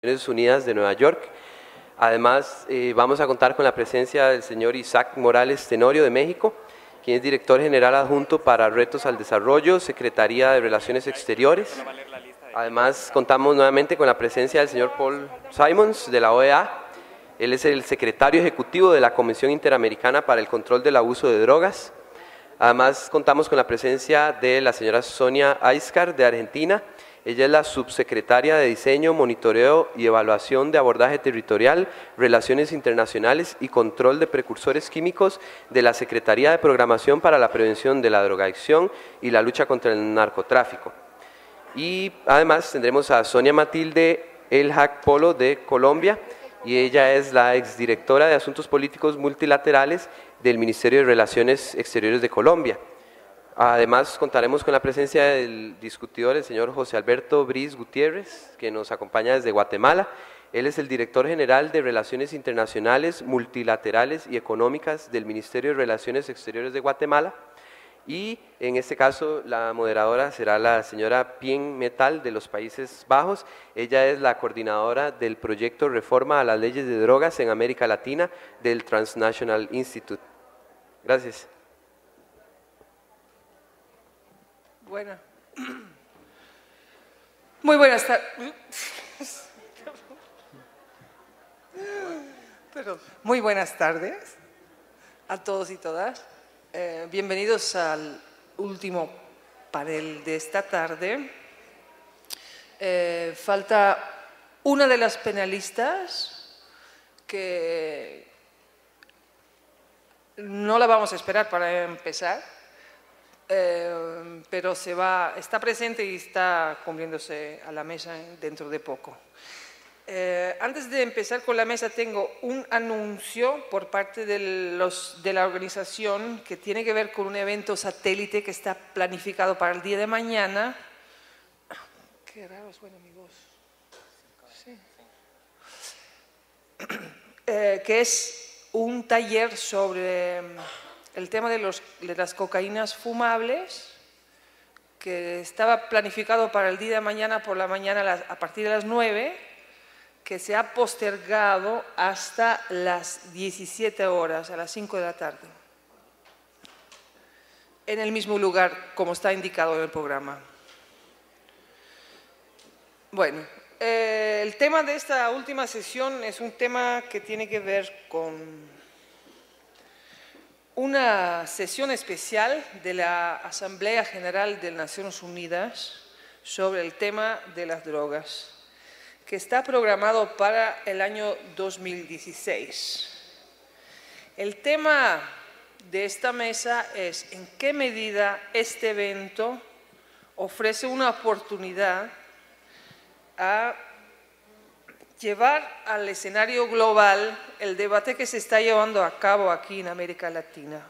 Naciones Unidas de Nueva York. Además, vamos a contar con la presencia del señor Isaac Morales Tenorio de México, quien es director general adjunto para Retos al Desarrollo, Secretaría de Relaciones Exteriores. Además, contamos nuevamente con la presencia del señor Paul Simons de la OEA. Él es el secretario ejecutivo de la Comisión Interamericana para el Control del Abuso de Drogas. Además, contamos con la presencia de la señora Sonia Aizcar de Argentina. Ella es la subsecretaria de Diseño, Monitoreo y Evaluación de Abordaje Territorial, Relaciones Internacionales y Control de Precursores Químicos de la Secretaría de Programación para la Prevención de la Drogadicción y la Lucha contra el Narcotráfico. Y además tendremos a Sonia Matilde Elhac Polo de Colombia, y ella es la exdirectora de Asuntos Políticos Multilaterales del Ministerio de Relaciones Exteriores de Colombia. Además, contaremos con la presencia del discutidor, el señor José Alberto Briz Gutiérrez, que nos acompaña desde Guatemala. Él es el director general de Relaciones Internacionales, Multilaterales y Económicas del Ministerio de Relaciones Exteriores de Guatemala. Y en este caso, la moderadora será la señora Pien Metal de los Países Bajos. Ella es la coordinadora del proyecto Reforma a las Leyes de Drogas en América Latina del Transnational Institute. Gracias. Muy buenas tardes. Muy buenas tardes a todos y todas. Bienvenidos al último panel de esta tarde. Falta una de las panelistas que no la vamos a esperar para empezar. Pero está presente y está cumpliéndose a la mesa dentro de poco. Antes de empezar con la mesa tengo un anuncio por parte de la organización que tiene que ver con un evento satélite que está planificado para el día de mañana. Qué raro suena mi voz. Sí. Que es un taller sobre el tema de las cocaínas fumables, que estaba planificado para el día de mañana por la mañana a partir de las 9, que se ha postergado hasta las 17 horas, a las 5 de la tarde, en el mismo lugar como está indicado en el programa. Bueno, el tema de esta última sesión es un tema que tiene que ver con una sesión especial de la Asamblea General de Naciones Unidas sobre el tema de las drogas, que está programado para el año 2016. El tema de esta mesa es en qué medida este evento ofrece una oportunidad a llevar al escenario global el debate que se está llevando a cabo aquí en América Latina.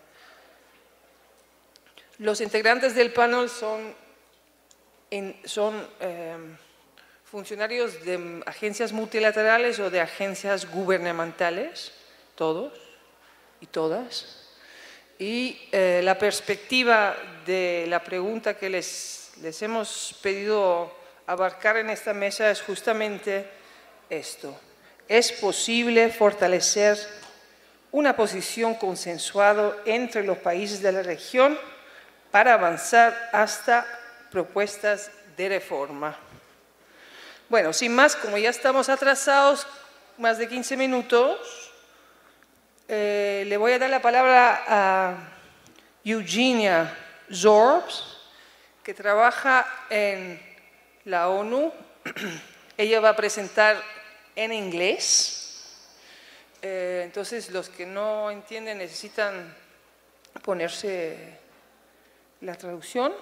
Los integrantes del panel son funcionarios de agencias multilaterales o de agencias gubernamentales, todos y todas. Y la perspectiva de la pregunta que les hemos pedido abarcar en esta mesa es justamente esto: ¿es posible fortalecer una posición consensuada entre los países de la región para avanzar hasta propuestas de reforma? Bueno, sin más, como ya estamos atrasados, más de 15 minutos, le voy a dar la palabra a Eugenia Zorbs, que trabaja en la ONU. Ella va a presentar en inglés, entonces los que no entienden necesitan ponerse la traducción.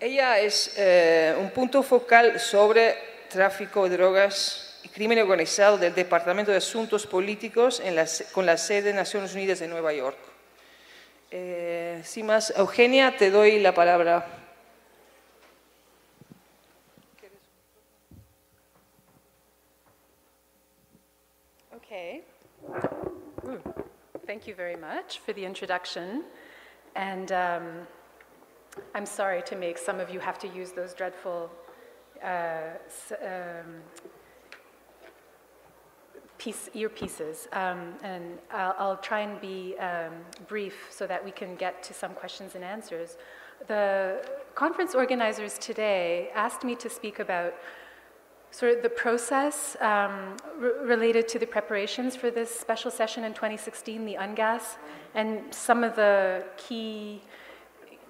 Ella es un punto focal sobre tráfico de drogas y crimen organizado del Departamento de Asuntos Políticos con la sede de Naciones Unidas en Nueva York. Sin más, Eugenia, te doy la palabra. Okay. Thank you very much for the introduction. And I'm sorry to make some of you have to use those dreadful earpieces, and I'll try and be brief so that we can get to some questions and answers. The conference organizers today asked me to speak about sort of the process related to the preparations for this special session in 2016, the UNGAS, and some of the key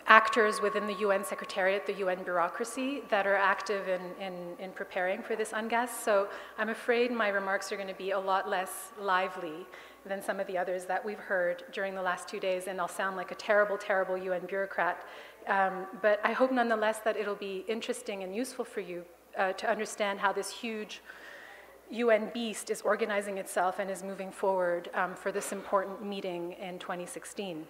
actors within the UN Secretariat, the UN bureaucracy, that are active in preparing for this UNGAS. So I'm afraid my remarks are going to be a lot less lively than some of the others that we've heard during the last 2 days, and I'll sound like a terrible, terrible UN bureaucrat. But I hope nonetheless that it'll be interesting and useful for you to understand how this huge UN beast is organizing itself and is moving forward for this important meeting in 2016.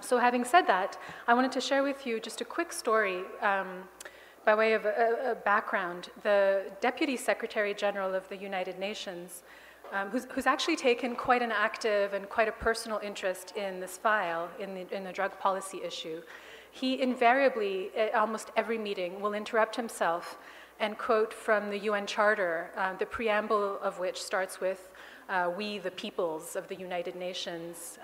So having said that, I wanted to share with you just a quick story by way of a background. The Deputy Secretary General of the United Nations, who's actually taken quite an active and quite a personal interest in this file, in the drug policy issue, he invariably, at almost every meeting, will interrupt himself and quote from the UN Charter, the preamble of which starts with, "We, the peoples of the United Nations,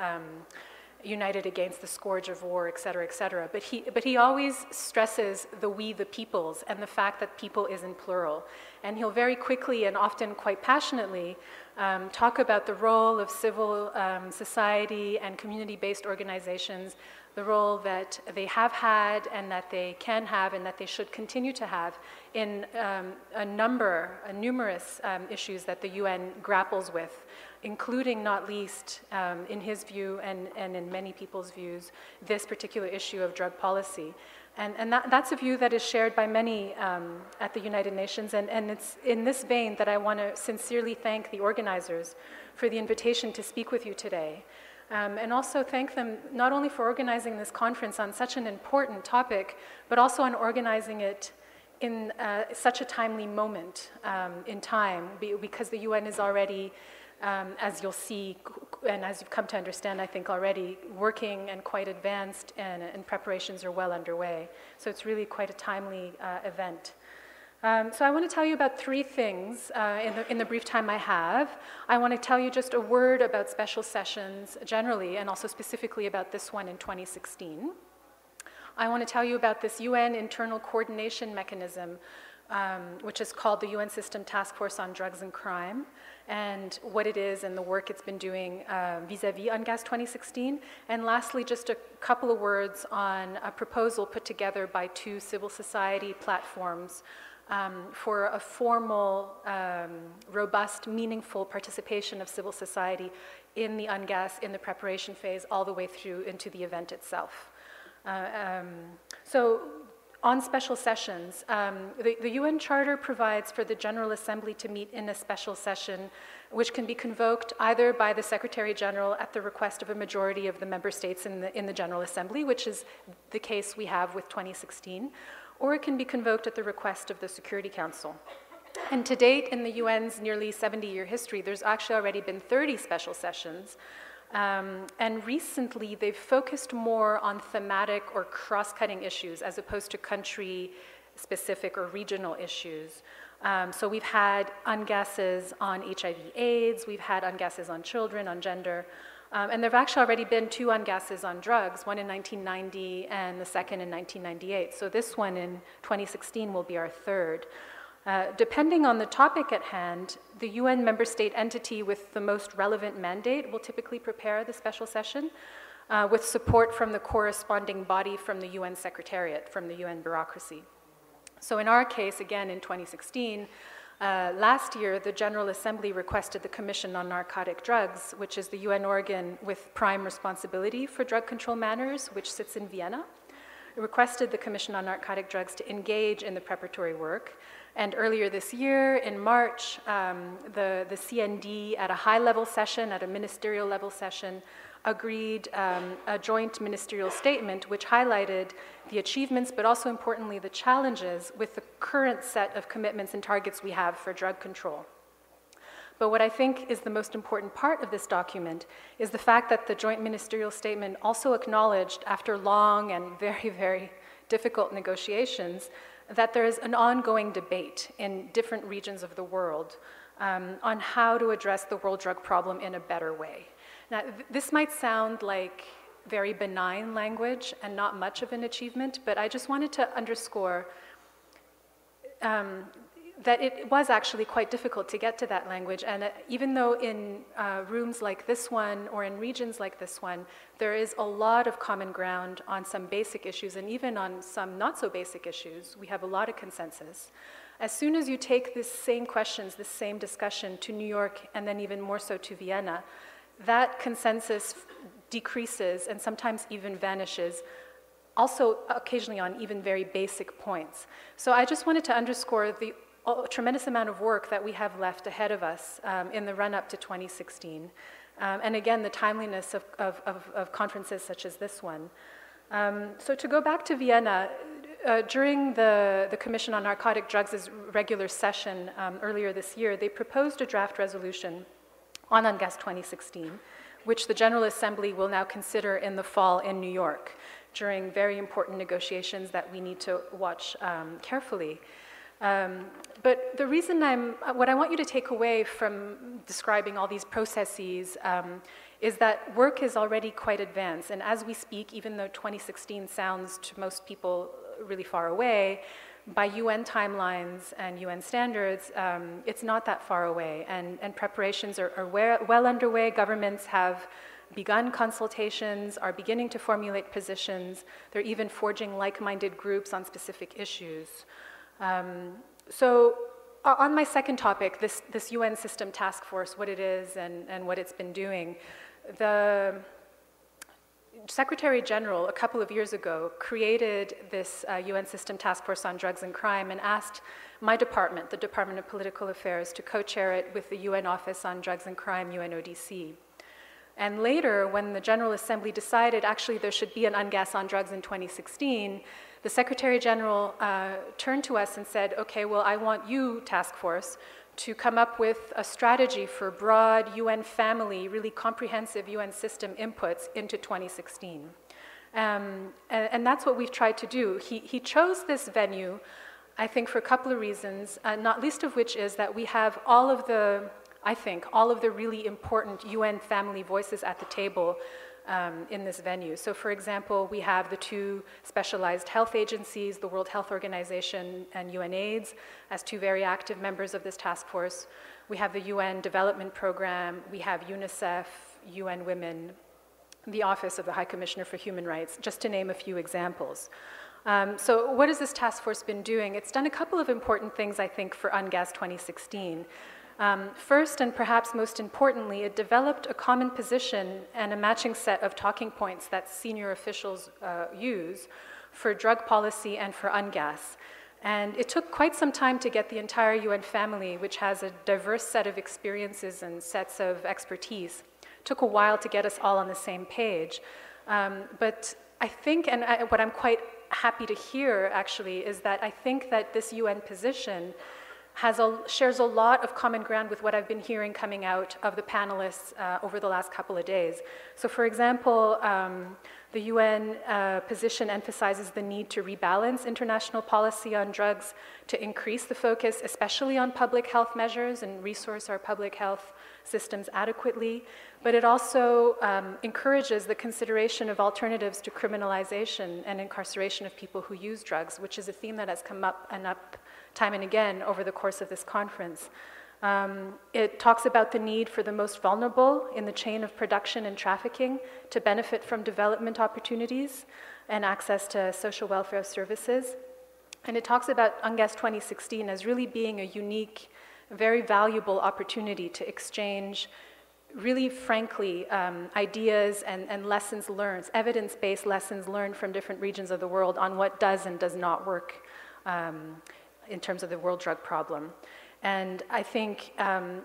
united against the scourge of war," et cetera, et cetera. But he always stresses the "we, the peoples," and the fact that people is in plural. And he'll very quickly and often quite passionately talk about the role of civil society and community-based organizations, the role that they have had and that they can have and that they should continue to have in numerous issues that the UN grapples with, including not least, in his view and in many people's views, this particular issue of drug policy. And that's a view that is shared by many at the United Nations, and it's in this vein that I want to sincerely thank the organizers for the invitation to speak with you today. And also thank them not only for organizing this conference on such an important topic, but also on organizing it in such a timely moment in time, because the UN is already, as you'll see, and as you've come to understand, I think already, working and quite advanced, and preparations are well underway. So it's really quite a timely event. So I want to tell you about three things in the brief time I have. I want to tell you just a word about special sessions generally, and also specifically about this one in 2016. I want to tell you about this UN internal coordination mechanism, which is called the UN System Task Force on Drugs and Crime, and what it is and the work it's been doing vis-a-vis UNGAS 2016. And lastly, just a couple of words on a proposal put together by two civil society platforms for a formal, robust, meaningful participation of civil society in the UNGAS in the preparation phase all the way through into the event itself. So on special sessions, the UN Charter provides for the General Assembly to meet in a special session which can be convoked either by the Secretary General at the request of a majority of the member states in the General Assembly, which is the case we have with 2016, or it can be convoked at the request of the Security Council. And to date, in the UN's nearly 70-year history, there's actually already been 30 special sessions. And recently, they've focused more on thematic or cross-cutting issues as opposed to country-specific or regional issues. So we've had UNGASs on HIV/AIDS, we've had UNGASs on children, on gender, and there have actually already been two UNGASs on drugs, one in 1990 and the second in 1998. So this one in 2016 will be our third. Depending on the topic at hand, the UN member state entity with the most relevant mandate will typically prepare the special session with support from the corresponding body from the UN Secretariat, from the UN bureaucracy. So in our case, again in 2016, last year the General Assembly requested the Commission on Narcotic Drugs, which is the UN organ with prime responsibility for drug control matters, which sits in Vienna. It requested the Commission on Narcotic Drugs to engage in the preparatory work. And earlier this year, in March, the CND at a high-level session, at a ministerial level session, agreed a joint ministerial statement which highlighted the achievements, but also importantly the challenges with the current set of commitments and targets we have for drug control. But what I think is the most important part of this document is the fact that the joint ministerial statement also acknowledged, after long and very, very difficult negotiations, that there is an ongoing debate in different regions of the world on how to address the world drug problem in a better way. Now, this might sound like very benign language and not much of an achievement, but I just wanted to underscore that it was actually quite difficult to get to that language, and even though in rooms like this one or in regions like this one, there is a lot of common ground on some basic issues and even on some not so basic issues, we have a lot of consensus. As soon as you take these same questions, this same discussion to New York and then even more so to Vienna, that consensus decreases and sometimes even vanishes, also occasionally on even very basic points. So I just wanted to underscore the tremendous amount of work that we have left ahead of us in the run-up to 2016. And again, the timeliness of conferences such as this one. So to go back to Vienna, during the Commission on Narcotic Drugs' regular session earlier this year, they proposed a draft resolution on UNGAS 2016, which the General Assembly will now consider in the fall in New York during very important negotiations that we need to watch carefully. But the reason what I want you to take away from describing all these processes is that work is already quite advanced. And as we speak, even though 2016 sounds to most people really far away, by UN timelines and UN standards, it's not that far away. And preparations are well underway. Governments have begun consultations, are beginning to formulate positions. They're even forging like-minded groups on specific issues. So on my second topic, this UN system task force, what it is and what it's been doing, the Secretary General a couple of years ago created this UN system task force on drugs and crime and asked my department, the Department of Political Affairs, to co-chair it with the UN Office on Drugs and Crime, UNODC. And later, when the General Assembly decided actually there should be an UNGAS on drugs in 2016, the Secretary General turned to us and said, okay, well, I want you, task force, to come up with a strategy for broad UN family, really comprehensive UN system inputs into 2016. And that's what we've tried to do. He chose this venue, I think, for a couple of reasons, not least of which is that we have all of the, I think, all of the really important UN family voices at the table in this venue. So for example, we have the two specialized health agencies, the World Health Organization and UNAIDS, as two very active members of this task force. We have the UN Development Program, we have UNICEF, UN Women, the Office of the High Commissioner for Human Rights, just to name a few examples. So what has this task force been doing? It's done a couple of important things, I think, for UNGAS 2016. First, and perhaps most importantly, it developed a common position and a matching set of talking points that senior officials use for drug policy and for UNGAS. And it took quite some time to get the entire UN family, which has a diverse set of experiences and sets of expertise. It took a while to get us all on the same page. But I think, and what I'm quite happy to hear, actually, is that I think that this UN position shares a lot of common ground with what I've been hearing coming out of the panelists over the last couple of days. So for example, the UN position emphasizes the need to rebalance international policy on drugs to increase the focus, especially on public health measures and resource our public health systems adequately. But it also encourages the consideration of alternatives to criminalization and incarceration of people who use drugs, which is a theme that has come up and up time and again over the course of this conference. It talks about the need for the most vulnerable in the chain of production and trafficking to benefit from development opportunities and access to social welfare services. And it talks about UNGAS 2016 as really being a unique, very valuable opportunity to exchange really frankly ideas and lessons learned, evidence-based lessons learned from different regions of the world on what does and does not work in terms of the world drug problem. And I think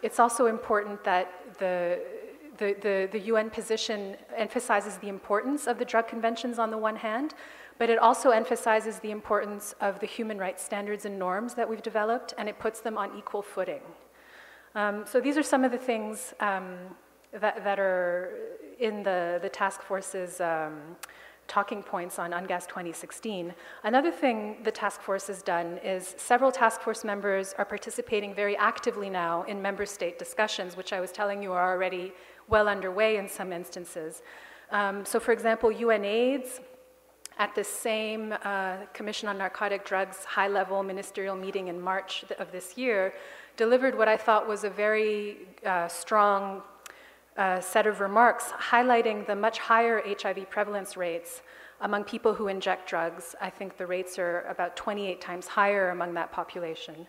it's also important that the UN position emphasizes the importance of the drug conventions on the one hand, but it also emphasizes the importance of the human rights standards and norms that we've developed, and it puts them on equal footing. So these are some of the things that are in the task force's talking points on UNGAS 2016. Another thing the task force has done is several task force members are participating very actively now in member state discussions, which I was telling you are already well underway in some instances. So for example, UNAIDS, at the same Commission on Narcotic Drugs high-level ministerial meeting in March of this year, delivered what I thought was a very strong set of remarks highlighting the much higher HIV prevalence rates among people who inject drugs. I think the rates are about 28 times higher among that population.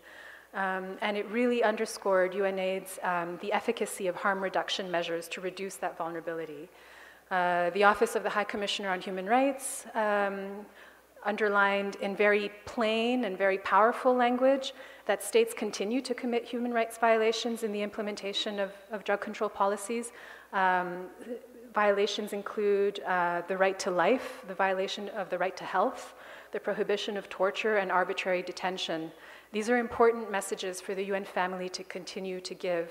And it really underscored UNAIDS the efficacy of harm reduction measures to reduce that vulnerability. The Office of the High Commissioner on Human Rights underlined in very plain and very powerful language that states continue to commit human rights violations in the implementation of drug control policies. Violations include the right to life, the violation of the right to health, the prohibition of torture and arbitrary detention. These are important messages for the UN family to continue to give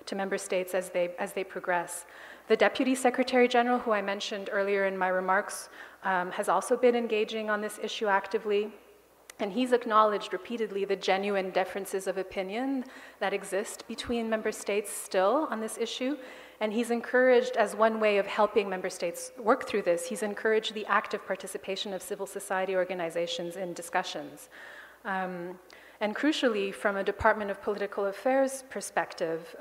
to member states as they progress. The Deputy Secretary General, who I mentioned earlier in my remarks, has also been engaging on this issue actively, and he's acknowledged repeatedly the genuine differences of opinion that exist between member states still on this issue, and he's encouraged, as one way of helping member states work through this, he's encouraged the active participation of civil society organizations in discussions. And crucially, from a Department of Political Affairs perspective,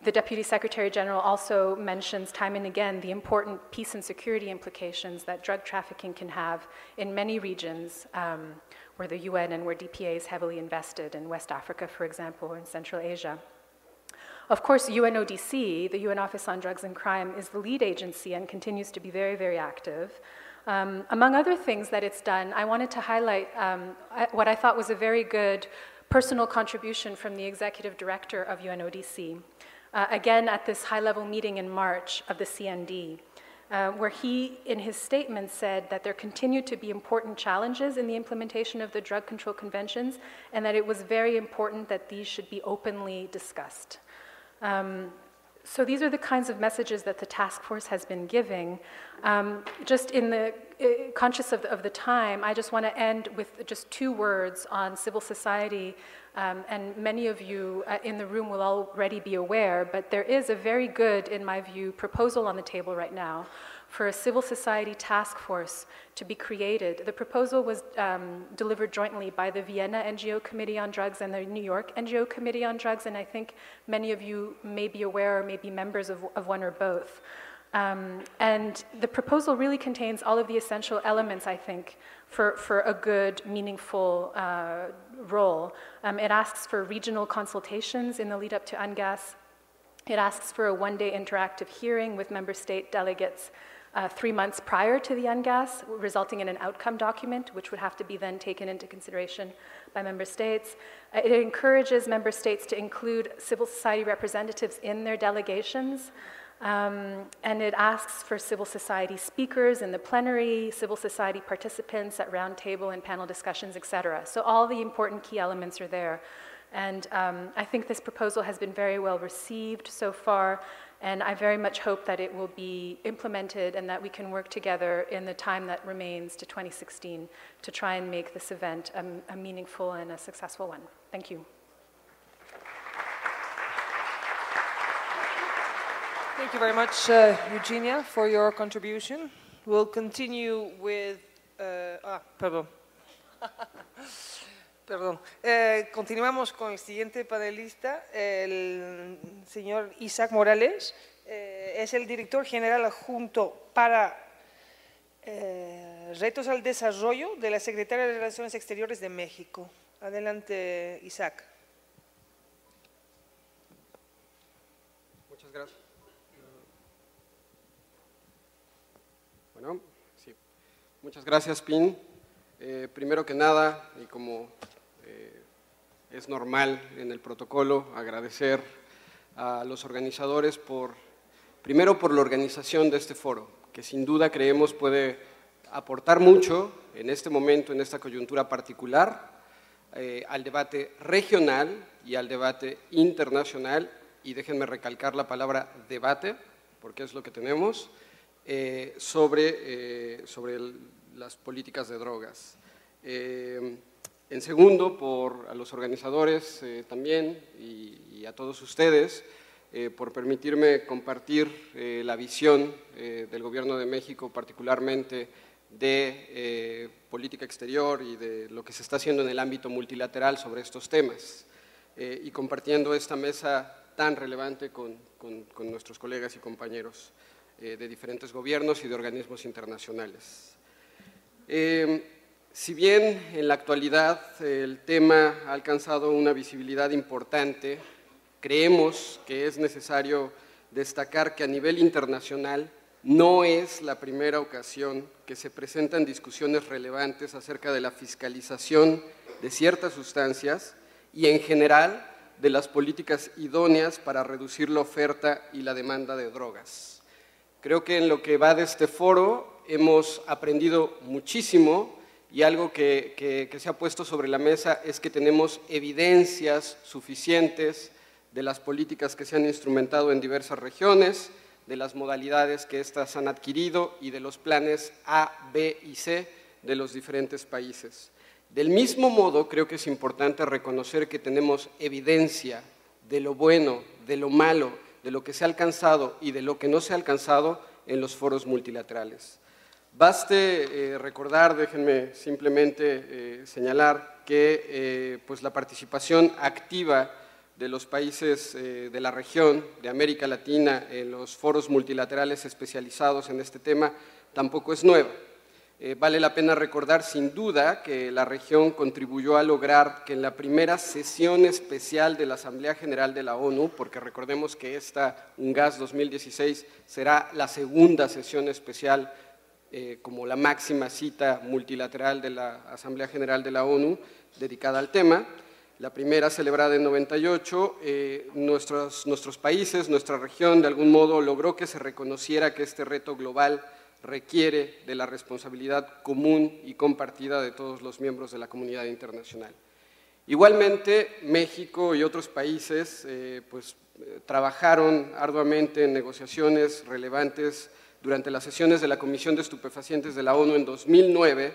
the Deputy Secretary General also mentions time and again the important peace and security implications that drug trafficking can have in many regions where the UN and where DPA is heavily invested, in West Africa, for example, or in Central Asia. Of course, UNODC, the UN Office on Drugs and Crime, is the lead agency and continues to be very, very active. Among other things that it's done, I wanted to highlight what I thought was a very good personal contribution from the executive director of UNODC. Again, at this high-level meeting in March of the CND, where he, in his statement, said that there continued to be important challenges in the implementation of the drug control conventions, and that it was very important that these should be openly discussed. So these are the kinds of messages that the task force has been giving. Just in the conscious of the time, I just want to end with just 2 words on civil society. And many of you in the room will already be aware, but there is a very good, in my view, proposal on the table right now for a civil society task force to be created. The proposal was delivered jointly by the Vienna NGO Committee on Drugs and the New York NGO Committee on Drugs, and I think many of you may be aware or may be members of one or both. And the proposal really contains all of the essential elements, I think, for a good, meaningful role. It asks for regional consultations in the lead up to UNGAS. It asks for a one-day interactive hearing with member state delegates 3 months prior to the UNGAS, resulting in an outcome document, which would have to be then taken into consideration by member states. It encourages member states to include civil society representatives in their delegations. And it asks for civil society speakers in the plenary, civil society participants at roundtable and panel discussions, etc. So all the important key elements are there. And I think this proposal has been very well received so far, and I very much hope that it will be implemented and that we can work together in the time that remains to 2016 to try and make this event a meaningful and a successful one. Thank you. Thank you very much, Eugenia, for your contribution. We'll continue with... perdón. Perdón. Continuamos con el siguiente panelista, el señor Isaac Morales. Es el director general adjunto para Retos al Desarrollo de la Secretaría de Relaciones Exteriores de México. Adelante, Isaac. Muchas gracias. Bueno, sí. Muchas gracias, Pin. Primero que nada, y como es normal en el protocolo, agradecer a los organizadores primero por la organización de este foro, que sin duda creemos puede aportar mucho en este momento, en esta coyuntura particular, al debate regional y al debate internacional, y déjenme recalcar la palabra debate, porque es lo que tenemos, sobre las políticas de drogas. En segundo, a los organizadores también y a todos ustedes, por permitirme compartir la visión del Gobierno de México, particularmente de política exterior y de lo que se está haciendo en el ámbito multilateral sobre estos temas, y compartiendo esta mesa tan relevante con nuestros colegas y compañeros de diferentes gobiernos y de organismos internacionales. Si bien en la actualidad el tema ha alcanzado una visibilidad importante, creemos que es necesario destacar que a nivel internacional no es la primera ocasión que se presentan discusiones relevantes acerca de la fiscalización de ciertas sustancias y en general de las políticas idóneas para reducir la oferta y la demanda de drogas. Creo que en lo que va de este foro hemos aprendido muchísimo y algo que se ha puesto sobre la mesa es que tenemos evidencias suficientes de las políticas que se han instrumentado en diversas regiones, de las modalidades que éstas han adquirido y de los planes A, B y C de los diferentes países. Del mismo modo, creo que es importante reconocer que tenemos evidencia de lo bueno, de lo malo, de lo que se ha alcanzado y de lo que no se ha alcanzado en los foros multilaterales. Baste recordar, déjenme simplemente señalar que pues la participación activa de los países de la región, de América Latina, en los foros multilaterales especializados en este tema, tampoco es nueva. Vale la pena recordar sin duda que la región contribuyó a lograr que en la primera sesión especial de la Asamblea General de la ONU, porque recordemos que esta UNGAS 2016 será la segunda sesión especial como la máxima cita multilateral de la Asamblea General de la ONU dedicada al tema. La primera celebrada en 98, nuestros países, nuestra región de algún modo logró que se reconociera que este reto global requiere de la responsabilidad común y compartida de todos los miembros de la comunidad internacional. Igualmente, México y otros países trabajaron arduamente en negociaciones relevantes durante las sesiones de la Comisión de Estupefacientes de la ONU en 2009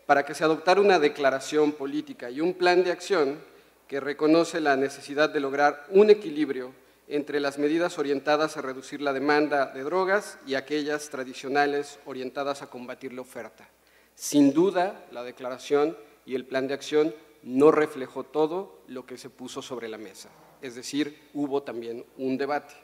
para que se adoptara una declaración política y un plan de acción que reconoce la necesidad de lograr un equilibrio entre las medidas orientadas a reducir la demanda de drogas y aquellas tradicionales orientadas a combatir la oferta. Sin duda, la declaración y el plan de acción no reflejó todo lo que se puso sobre la mesa, es decir, hubo también un debate.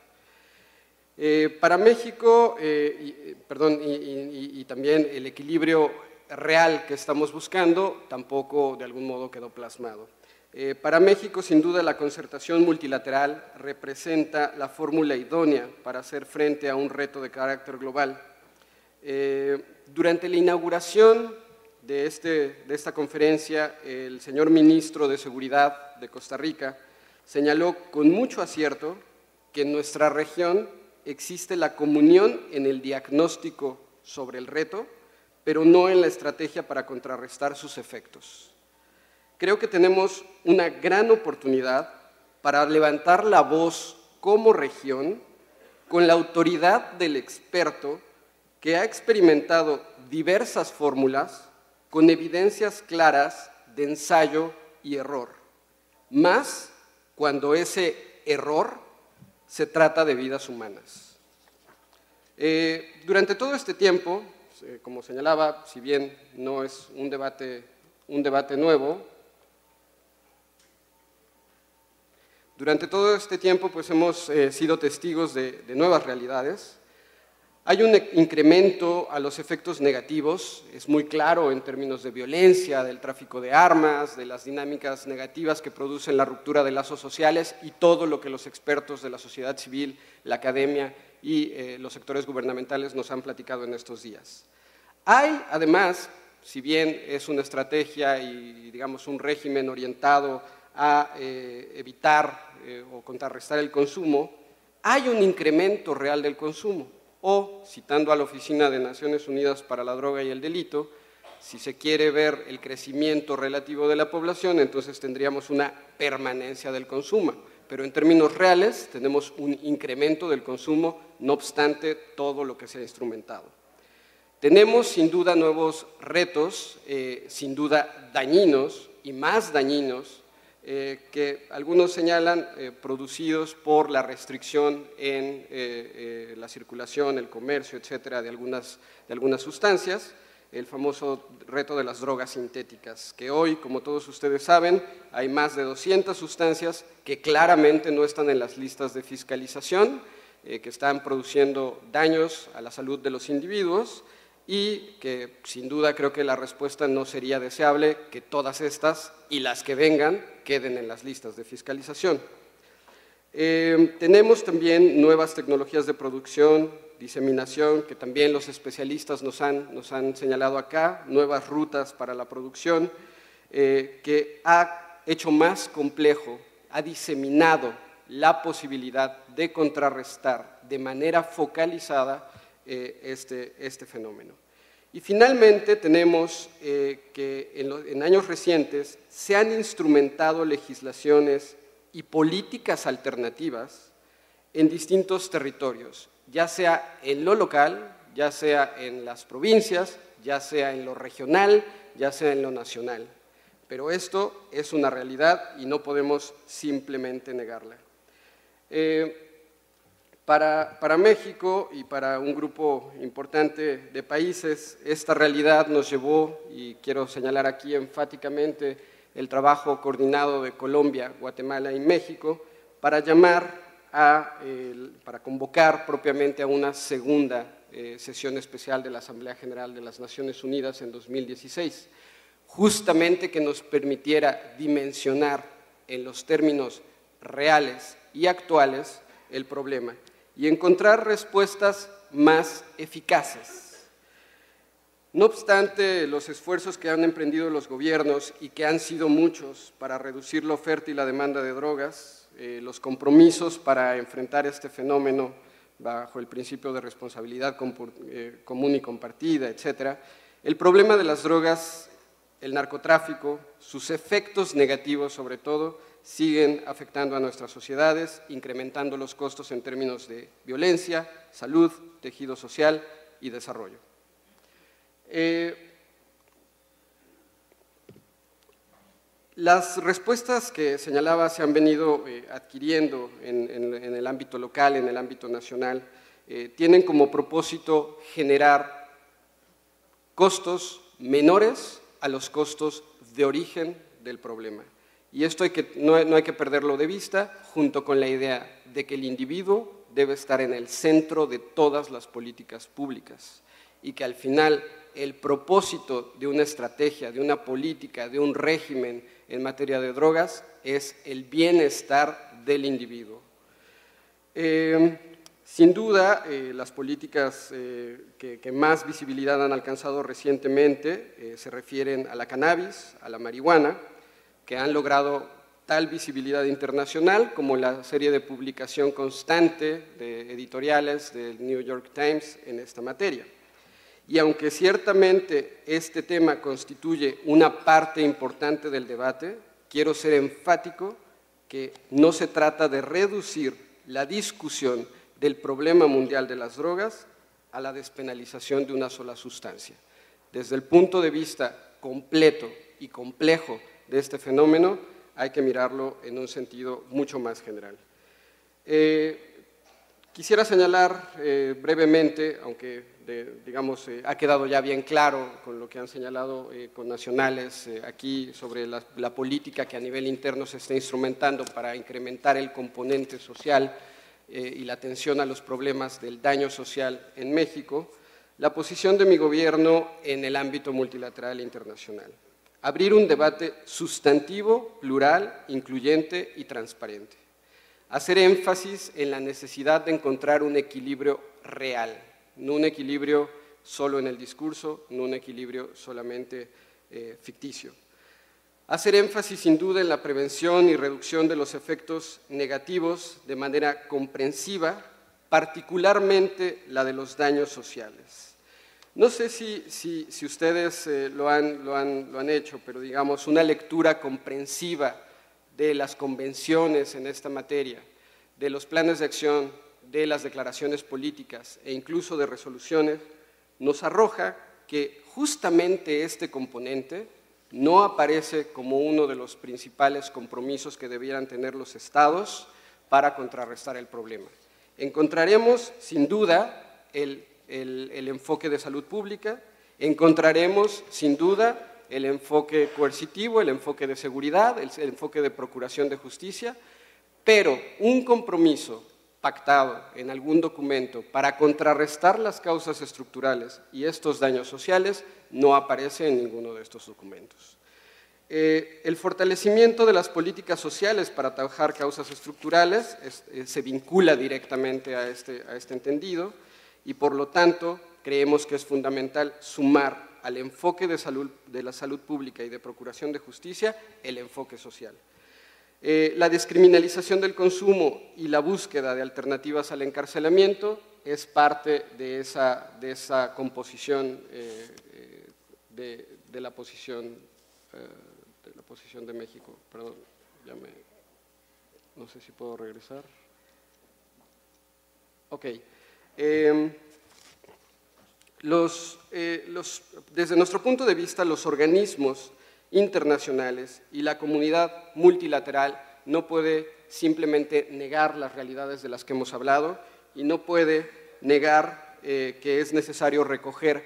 Para México, y también el equilibrio real que estamos buscando tampoco de algún modo quedó plasmado. Para México, sin duda, la concertación multilateral representa la fórmula idónea para hacer frente a un reto de carácter global. Durante la inauguración de esta conferencia, el señor ministro de Seguridad de Costa Rica señaló con mucho acierto que en nuestra región existe la comunión en el diagnóstico sobre el reto, pero no en la estrategia para contrarrestar sus efectos. Creo que tenemos una gran oportunidad para levantar la voz como región con la autoridad del experto que ha experimentado diversas fórmulas con evidencias claras de ensayo y error, más cuando ese error se trata de vidas humanas. Durante todo este tiempo, como señalaba, si bien no es un debate nuevo, durante todo este tiempo pues hemos sido testigos de nuevas realidades. Hay un incremento a los efectos negativos, es muy claro en términos de violencia, del tráfico de armas, de las dinámicas negativas que producen la ruptura de lazos sociales y todo lo que los expertos de la sociedad civil, la academia y los sectores gubernamentales nos han platicado en estos días. Hay, además, si bien es una estrategia y digamos un régimen orientado a evitar o contrarrestar el consumo, hay un incremento real del consumo. O, citando a la Oficina de Naciones Unidas para la Droga y el Delito, Si se quiere ver el crecimiento relativo de la población, entonces tendríamos una permanencia del consumo, pero en términos reales tenemos un incremento del consumo, no obstante todo lo que se ha instrumentado. Tenemos sin duda nuevos retos, sin duda dañinos y más dañinos, que algunos señalan producidos por la restricción en la circulación, el comercio, etcétera, de algunas sustancias, el famoso reto de las drogas sintéticas, que hoy, como todos ustedes saben, hay más de 200 sustancias que claramente no están en las listas de fiscalización, que están produciendo daños a la salud de los individuos y que sin duda creo que la respuesta no sería deseable que todas estas y las que vengan queden en las listas de fiscalización. Tenemos también nuevas tecnologías de producción, diseminación, que también los especialistas nos han señalado acá, nuevas rutas para la producción, que ha hecho más complejo, ha diseminado la posibilidad de contrarrestar de manera focalizada este fenómeno. Y finalmente tenemos que en años recientes se han instrumentado legislaciones y políticas alternativas en distintos territorios, ya sea en lo local, ya sea en las provincias, ya sea en lo regional, ya sea en lo nacional. Pero esto es una realidad y no podemos simplemente negarla. Para México y para un grupo importante de países, esta realidad nos llevó, y quiero señalar aquí enfáticamente el trabajo coordinado de Colombia, Guatemala y México, para convocar propiamente a una segunda sesión especial de la Asamblea General de las Naciones Unidas en 2016, justamente que nos permitiera dimensionar en los términos reales y actuales el problema y encontrar respuestas más eficaces. No obstante los esfuerzos que han emprendido los gobiernos y que han sido muchos para reducir la oferta y la demanda de drogas, los compromisos para enfrentar este fenómeno bajo el principio de responsabilidad común y compartida, etcétera, el problema de las drogas, el narcotráfico, sus efectos negativos sobre todo, siguen afectando a nuestras sociedades, incrementando los costos en términos de violencia, salud, tejido social y desarrollo. Las respuestas que señalaba se han venido adquiriendo en el ámbito local, en el ámbito nacional, tienen como propósito generar costos menores a los costos de origen del problema. Y esto no hay que perderlo de vista, junto con la idea de que el individuo debe estar en el centro de todas las políticas públicas y que al final el propósito de una estrategia, de una política, de un régimen en materia de drogas es el bienestar del individuo. Sin duda, las políticas que más visibilidad han alcanzado recientemente se refieren a la cannabis, a la marihuana, que han logrado tal visibilidad internacional como la serie de publicación constante de editoriales del New York Times en esta materia. Y aunque ciertamente este tema constituye una parte importante del debate, quiero ser enfático que no se trata de reducir la discusión del problema mundial de las drogas a la despenalización de una sola sustancia. Desde el punto de vista completo y complejo de este fenómeno, hay que mirarlo en un sentido mucho más general. Quisiera señalar brevemente, aunque digamos ha quedado ya bien claro con lo que han señalado con nacionales aquí sobre la política que a nivel interno se está instrumentando para incrementar el componente social y la atención a los problemas del daño social en México, la posición de mi gobierno en el ámbito multilateral e internacional. Abrir un debate sustantivo, plural, incluyente y transparente. Hacer énfasis en la necesidad de encontrar un equilibrio real, no un equilibrio solo en el discurso, no un equilibrio solamente ficticio. Hacer énfasis sin duda en la prevención y reducción de los efectos negativos de manera comprensiva, particularmente la de los daños sociales. No sé si ustedes lo han hecho, pero digamos una lectura comprensiva de las convenciones en esta materia, de los planes de acción, de las declaraciones políticas e incluso de resoluciones, nos arroja que justamente este componente no aparece como uno de los principales compromisos que debieran tener los estados para contrarrestar el problema. Encontraremos, sin duda, el enfoque de salud pública, encontraremos, sin duda, el enfoque coercitivo, el enfoque de seguridad, el enfoque de procuración de justicia, pero un compromiso pactado en algún documento para contrarrestar las causas estructurales y estos daños sociales no aparece en ninguno de estos documentos. El fortalecimiento de las políticas sociales para atajar causas estructurales se vincula directamente a este entendido y por lo tanto creemos que es fundamental sumar al enfoque de la salud pública y de procuración de justicia el enfoque social. La descriminalización del consumo y la búsqueda de alternativas al encarcelamiento es parte de esa composición de la posición de México. Perdón, no sé si puedo regresar. Ok. Desde nuestro punto de vista, los organismos internacionales y la comunidad multilateral no puede simplemente negar las realidades de las que hemos hablado y no puede negar que es necesario recoger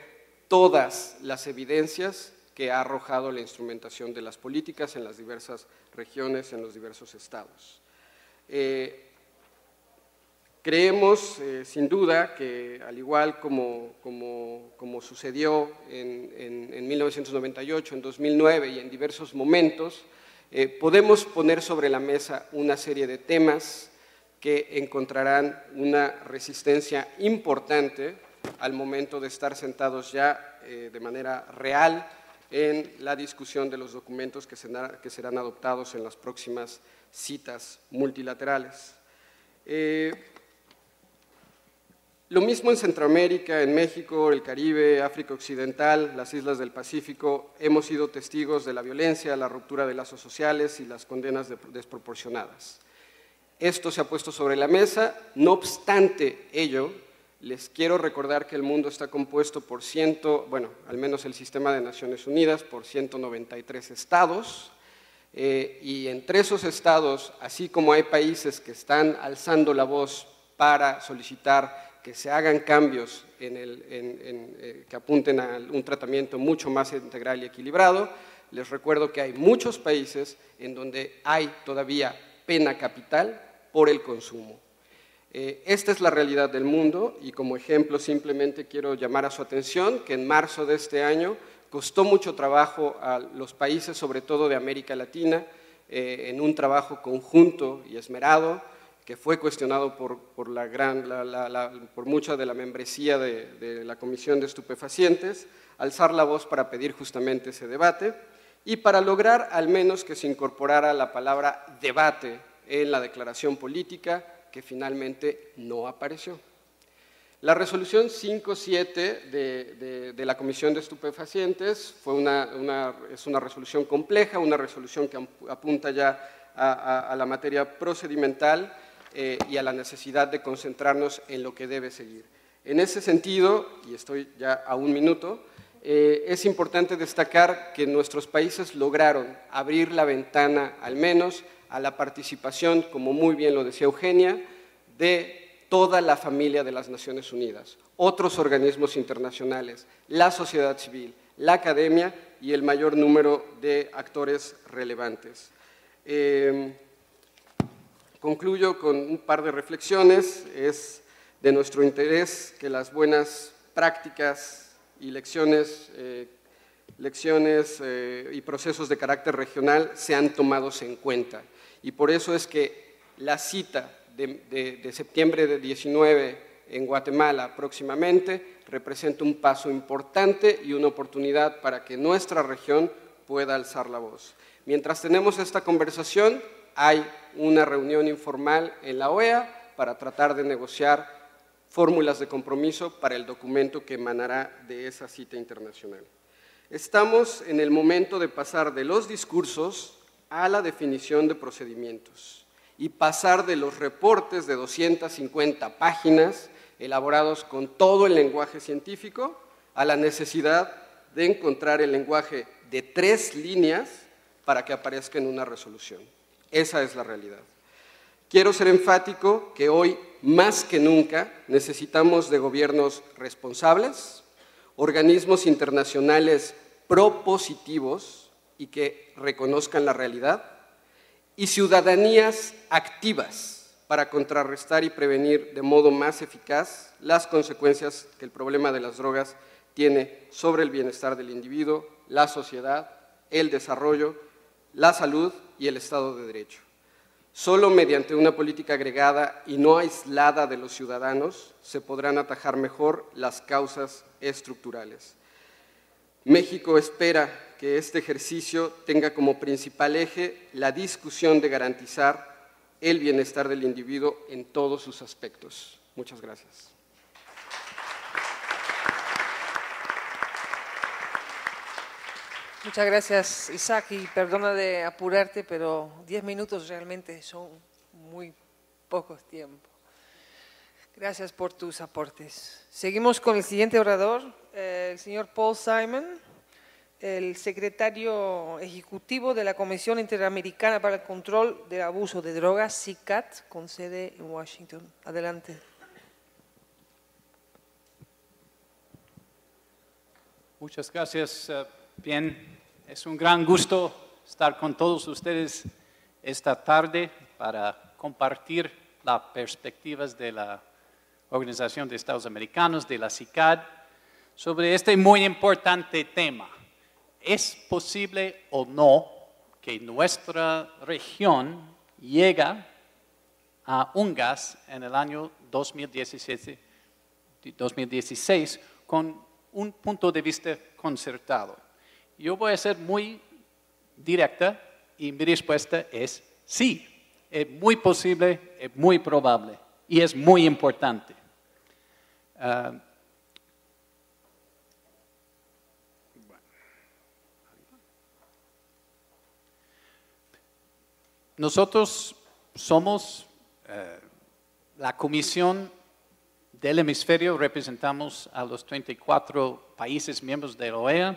todas las evidencias que ha arrojado la instrumentación de las políticas en las diversas regiones, en los diversos estados. Creemos, sin duda, que al igual como sucedió en 1998, en 2009 y en diversos momentos, podemos poner sobre la mesa una serie de temas que encontrarán una resistencia importante al momento de estar sentados ya de manera real en la discusión de los documentos que serán adoptados en las próximas citas multilaterales. Lo mismo en Centroamérica, en México, el Caribe, África Occidental, las islas del Pacífico, hemos sido testigos de la violencia, la ruptura de lazos sociales y las condenas desproporcionadas. Esto se ha puesto sobre la mesa, no obstante ello, les quiero recordar que el mundo está compuesto por al menos el sistema de Naciones Unidas, por 193 estados, y entre esos estados, así como hay países que están alzando la voz para solicitar que se hagan cambios que apunten a un tratamiento mucho más integral y equilibrado, les recuerdo que hay muchos países en donde hay todavía pena capital por el consumo. Esta es la realidad del mundo y como ejemplo simplemente quiero llamar a su atención que en marzo de este año costó mucho trabajo a los países, sobre todo de América Latina, en un trabajo conjunto y esmerado, que fue cuestionado por mucha de la membresía de la Comisión de Estupefacientes, alzar la voz para pedir justamente ese debate y para lograr al menos que se incorporara la palabra debate en la declaración política, que finalmente no apareció. La resolución 5.7 de la Comisión de Estupefacientes es una resolución compleja, una resolución que apunta ya a la materia procedimental y a la necesidad de concentrarnos en lo que debe seguir. En ese sentido, y estoy ya a un minuto, es importante destacar que nuestros países lograron abrir la ventana, al menos, a la participación, como muy bien lo decía Eugenia, de toda la familia de las Naciones Unidas, otros organismos internacionales, la sociedad civil, la academia y el mayor número de actores relevantes. Concluyo con un par de reflexiones. Es de nuestro interés que las buenas prácticas y lecciones y procesos de carácter regional sean tomados en cuenta. Y por eso es que la cita de septiembre de 19 en Guatemala próximamente representa un paso importante y una oportunidad para que nuestra región pueda alzar la voz. Mientras tenemos esta conversación, hay una reunión informal en la OEA para tratar de negociar fórmulas de compromiso para el documento que emanará de esa cita internacional. Estamos en el momento de pasar de los discursos a la definición de procedimientos y pasar de los reportes de 250 páginas elaborados con todo el lenguaje científico a la necesidad de encontrar el lenguaje de 3 líneas para que aparezca en una resolución. Esa es la realidad. Quiero ser enfático que hoy, más que nunca, necesitamos de gobiernos responsables, organismos internacionales propositivos y que reconozcan la realidad, y ciudadanías activas para contrarrestar y prevenir de modo más eficaz las consecuencias que el problema de las drogas tiene sobre el bienestar del individuo, la sociedad, el desarrollo, la salud y el Estado de Derecho. Solo mediante una política agregada y no aislada de los ciudadanos se podrán atajar mejor las causas estructurales. México espera que este ejercicio tenga como principal eje la discusión de garantizar el bienestar del individuo en todos sus aspectos. Muchas gracias. Muchas gracias, Isaac, y perdona de apurarte, pero 10 minutos realmente son muy pocos tiempo. Gracias por tus aportes. Seguimos con el siguiente orador, el señor Paul Simon, el secretario ejecutivo de la Comisión Interamericana para el Control del Abuso de Drogas, CICAT, con sede en Washington. Adelante. Muchas gracias. Bien, es un gran gusto estar con todos ustedes esta tarde para compartir las perspectivas de la Organización de Estados Americanos, de la CICAD, sobre este muy importante tema. ¿Es posible o no que nuestra región llegue a un gas en el año 2016 con un punto de vista concertado? Yo voy a ser muy directa y mi respuesta es sí. Es muy posible, es muy probable y es muy importante. Nosotros somos la Comisión del Hemisferio, representamos a los 34 países miembros de la OEA.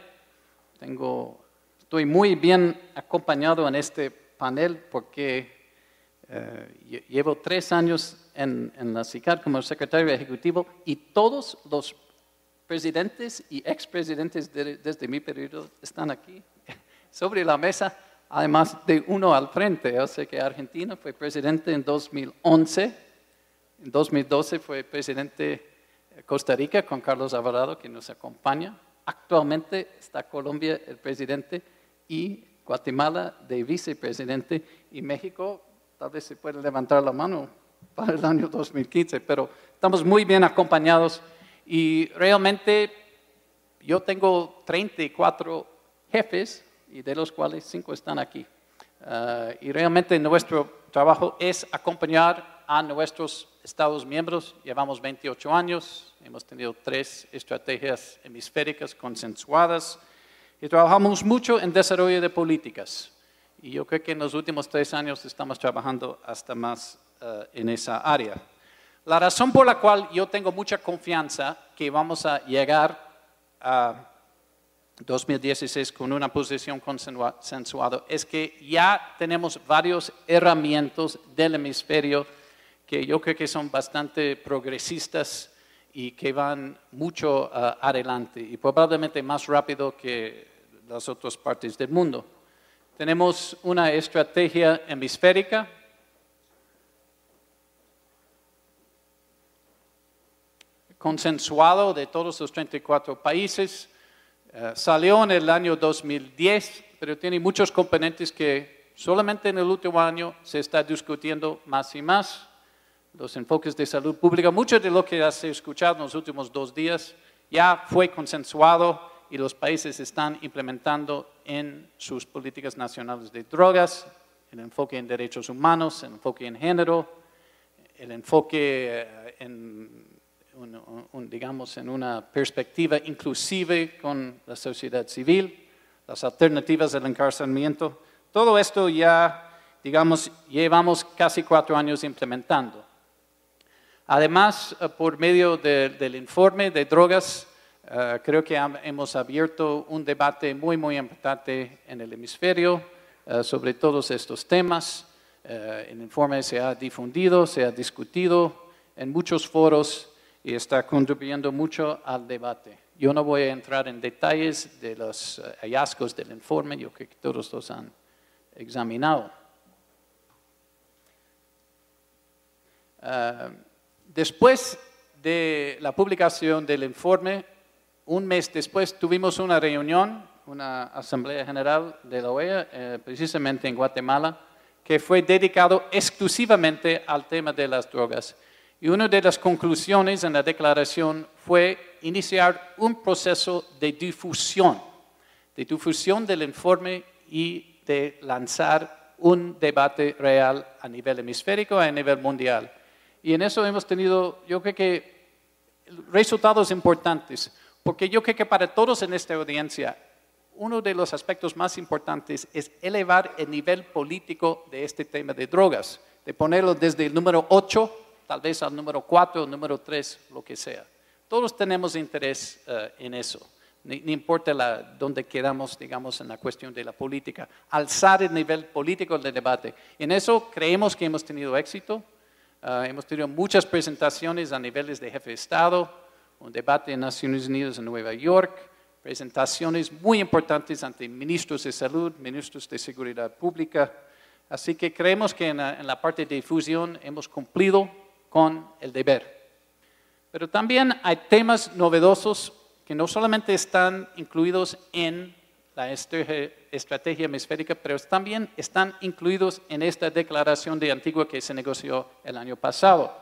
Estoy muy bien acompañado en este panel porque llevo 3 años en la CICAD como secretario ejecutivo y todos los presidentes y expresidentes desde mi periodo están aquí sobre la mesa, además de uno al frente. Yo sé que Argentina fue presidente en 2011, en 2012 fue presidente Costa Rica con Carlos Alvarado, que nos acompaña. Actualmente está Colombia el presidente y Guatemala de vicepresidente, y México tal vez se puede levantar la mano para el año 2015, pero estamos muy bien acompañados y realmente yo tengo 34 jefes y de los cuales 5 están aquí. Y realmente nuestro trabajo es acompañar a nuestros Estados miembros. Llevamos 28 años, hemos tenido 3 estrategias hemisféricas consensuadas y trabajamos mucho en desarrollo de políticas. Y yo creo que en los últimos 3 años estamos trabajando hasta más en esa área. La razón por la cual yo tengo mucha confianza que vamos a llegar a 2016 con una posición consensuada es que ya tenemos varias herramientas del hemisferio que yo creo que son bastante progresistas y que van mucho adelante y probablemente más rápido que las otras partes del mundo. Tenemos una estrategia hemisférica consensuado de todos los 34 países. Salió en el año 2010, pero tiene muchos componentes que solamente en el último año se está discutiendo más y más. Los enfoques de salud pública, mucho de lo que has escuchado en los últimos 2 días ya fue consensuado y los países están implementando en sus políticas nacionales de drogas, el enfoque en derechos humanos, el enfoque en género, el enfoque en digamos, en una perspectiva inclusive con la sociedad civil, las alternativas del encarcelamiento. Todo esto ya, digamos, llevamos casi 4 años implementando. Además, por medio del informe de drogas, creo que hemos abierto un debate muy, muy importante en el hemisferio sobre todos estos temas. El informe se ha difundido, se ha discutido en muchos foros y está contribuyendo mucho al debate. Yo no voy a entrar en detalles de los hallazgos del informe, yo creo que todos los han examinado. Después de la publicación del informe, un mes después tuvimos una reunión, una asamblea general de la OEA, precisamente en Guatemala, que fue dedicado exclusivamente al tema de las drogas. Y una de las conclusiones en la declaración fue iniciar un proceso de difusión del informe y de lanzar un debate real a nivel hemisférico y a nivel mundial. Y en eso hemos tenido, yo creo que, resultados importantes, porque yo creo que para todos en esta audiencia, uno de los aspectos más importantes es elevar el nivel político de este tema de drogas, de ponerlo desde el número 8, tal vez al número 4, número 3, lo que sea. Todos tenemos interés en eso, no importa dónde quedamos, digamos, en la cuestión de la política, alzar el nivel político del debate. En eso creemos que hemos tenido éxito. Hemos tenido muchas presentaciones a niveles de jefe de Estado, un debate en Naciones Unidas en Nueva York, presentaciones muy importantes ante ministros de salud, ministros de seguridad pública. Así que creemos que en la parte de difusión hemos cumplido con el deber. Pero también hay temas novedosos que no solamente están incluidos en la estrategia hemisférica, pero también están incluidos en esta declaración de Antigua que se negoció el año pasado.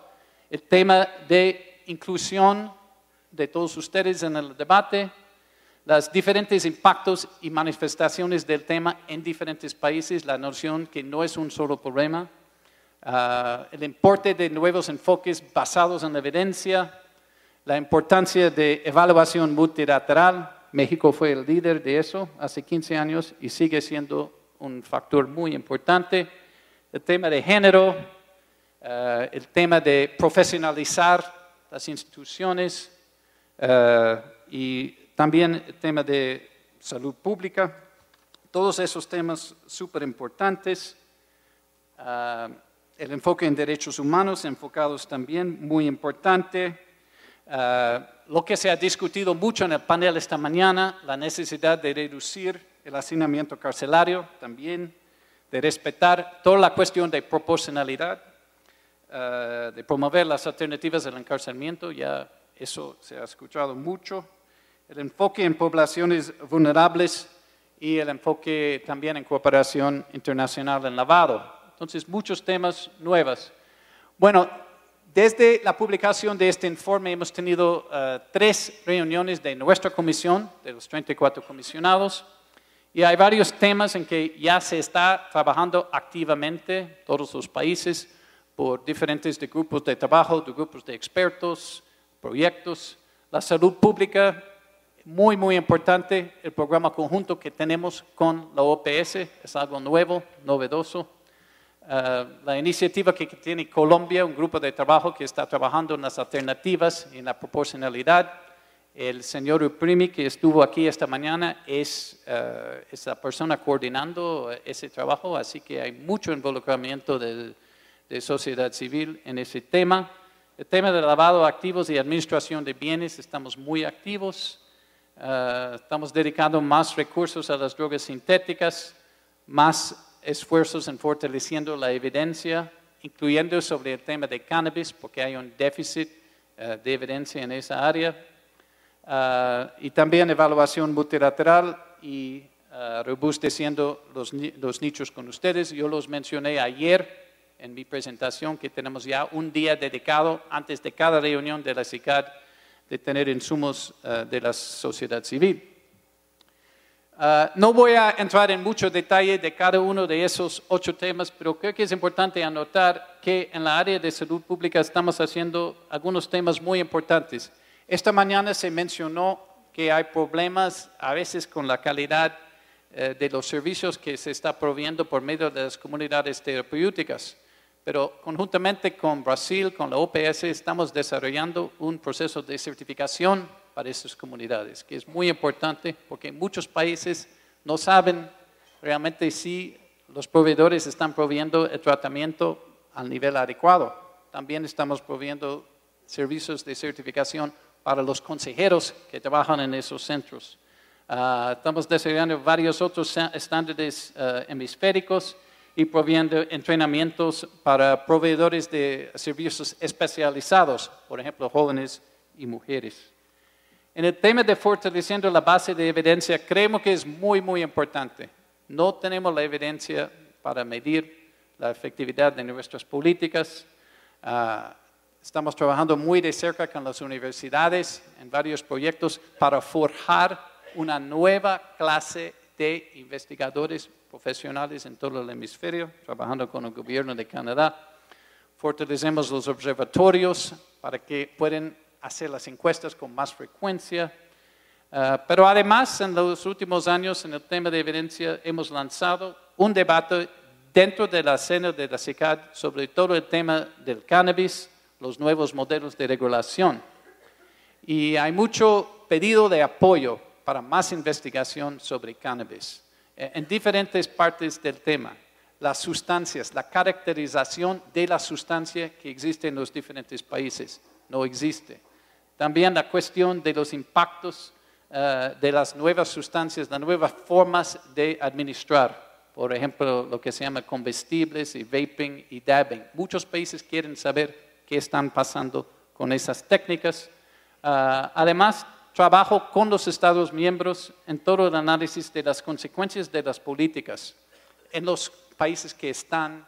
El tema de inclusión de todos ustedes en el debate, los diferentes impactos y manifestaciones del tema en diferentes países, la noción que no es un solo problema, el importe de nuevos enfoques basados en la evidencia, la importancia de evaluación multilateral. México fue el líder de eso hace 15 años y sigue siendo un factor muy importante. El tema de género, el tema de profesionalizar las instituciones y también el tema de salud pública. Todos esos temas súper importantes. El enfoque en derechos humanos, enfocados también, muy importante. Lo que se ha discutido mucho en el panel esta mañana, la necesidad de reducir el hacinamiento carcelario, también de respetar toda la cuestión de proporcionalidad, de promover las alternativas del encarcelamiento, ya eso se ha escuchado mucho. El enfoque en poblaciones vulnerables y el enfoque también en cooperación internacional en lavado. Entonces, muchos temas nuevos. Bueno, desde la publicación de este informe hemos tenido 3 reuniones de nuestra comisión, de los 34 comisionados, y hay varios temas en que ya se está trabajando activamente, todos los países, por diferentes grupos de trabajo, de grupos de expertos, proyectos. La salud pública, muy, muy importante, el programa conjunto que tenemos con la OPS, es algo nuevo, novedoso. La iniciativa que tiene Colombia, un grupo de trabajo que está trabajando en las alternativas y en la proporcionalidad. El señor Uprimi, que estuvo aquí esta mañana, es la persona coordinando ese trabajo, así que hay mucho involucramiento de sociedad civil en ese tema. El tema del lavado de activos y administración de bienes, estamos muy activos. Estamos dedicando más recursos a las drogas sintéticas, más esfuerzos en fortaleciendo la evidencia, incluyendo sobre el tema de cannabis, porque hay un déficit de evidencia en esa área, y también evaluación multilateral y robusteciendo los nichos con ustedes. Yo los mencioné ayer en mi presentación, que tenemos ya un día dedicado antes de cada reunión de la CICAD de tener insumos de la sociedad civil. No voy a entrar en mucho detalle de cada uno de esos 8 temas, pero creo que es importante anotar que en la área de salud pública estamos haciendo algunos temas muy importantes. Esta mañana se mencionó que hay problemas a veces con la calidad de los servicios que se está proveyendo por medio de las comunidades terapéuticas. Pero conjuntamente con Brasil, con la OPS, estamos desarrollando un proceso de certificación para esas comunidades, que es muy importante porque muchos países no saben realmente si los proveedores están proveyendo el tratamiento al nivel adecuado. También estamos proveyendo servicios de certificación para los consejeros que trabajan en esos centros. Estamos desarrollando varios otros estándares hemisféricos y proveyendo entrenamientos para proveedores de servicios especializados, por ejemplo, jóvenes y mujeres. En el tema de fortaleciendo la base de evidencia, creemos que es muy, muy importante. No tenemos la evidencia para medir la efectividad de nuestras políticas. Estamos trabajando muy de cerca con las universidades en varios proyectos para forjar una nueva clase de investigadores profesionales en todo el hemisferio, trabajando con el gobierno de Canadá. Fortalecemos los observatorios para que puedan hacer las encuestas con más frecuencia. Pero además, en los últimos años, en el tema de evidencia, hemos lanzado un debate dentro de la escena de la CICAD sobre todo el tema del cannabis, los nuevos modelos de regulación. Y hay mucho pedido de apoyo para más investigación sobre cannabis en diferentes partes del tema. Las sustancias, la caracterización de la sustancia que existe en los diferentes países no existe. También la cuestión de los impactos de las nuevas sustancias, las nuevas formas de administrar. Por ejemplo, lo que se llama comestibles y vaping y dabbing. Muchos países quieren saber qué están pasando con esas técnicas. Además, trabajo con los Estados miembros en todo el análisis de las consecuencias de las políticas en los países que están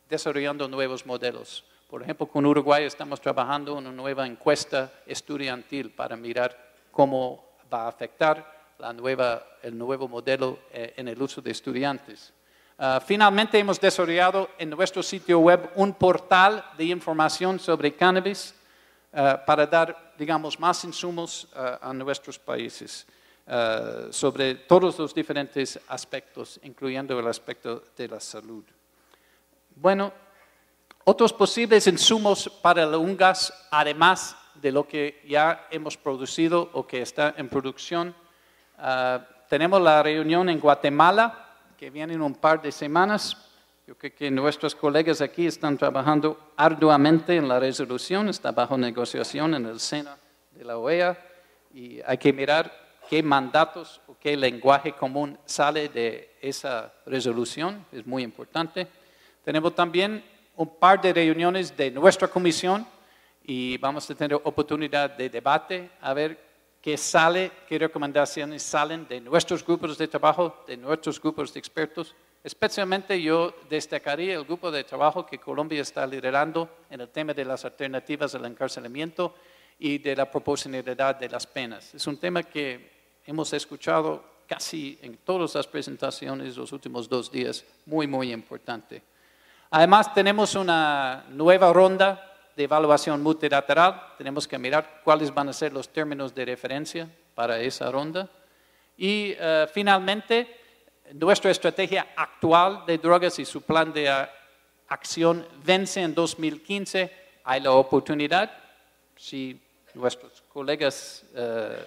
desarrollando nuevos modelos. Por ejemplo, con Uruguay estamos trabajando en una nueva encuesta estudiantil para mirar cómo va a afectar el nuevo modelo en el uso de estudiantes. Finalmente, hemos desarrollado en nuestro sitio web un portal de información sobre cannabis para dar, digamos, más insumos a nuestros países sobre todos los diferentes aspectos, incluyendo el aspecto de la salud. Bueno, otros posibles insumos para el UNGAS, además de lo que ya hemos producido o que está en producción. Tenemos la reunión en Guatemala, que viene en un par de semanas. Yo creo que nuestros colegas aquí están trabajando arduamente en la resolución, está bajo negociación en el seno de la OEA y hay que mirar qué mandatos o qué lenguaje común sale de esa resolución, es muy importante. Tenemos también un par de reuniones de nuestra comisión y vamos a tener oportunidad de debate a ver qué sale, qué recomendaciones salen de nuestros grupos de trabajo, de nuestros grupos de expertos. Especialmente yo destacaría el grupo de trabajo que Colombia está liderando en el tema de las alternativas al encarcelamiento y de la proporcionalidad de las penas. Es un tema que hemos escuchado casi en todas las presentaciones los últimos 2 días, muy, muy importante. Además, tenemos una nueva ronda de evaluación multilateral. Tenemos que mirar cuáles van a ser los términos de referencia para esa ronda. Y finalmente, nuestra estrategia actual de drogas y su plan de acción vence en 2015. Hay la oportunidad, si nuestros colegas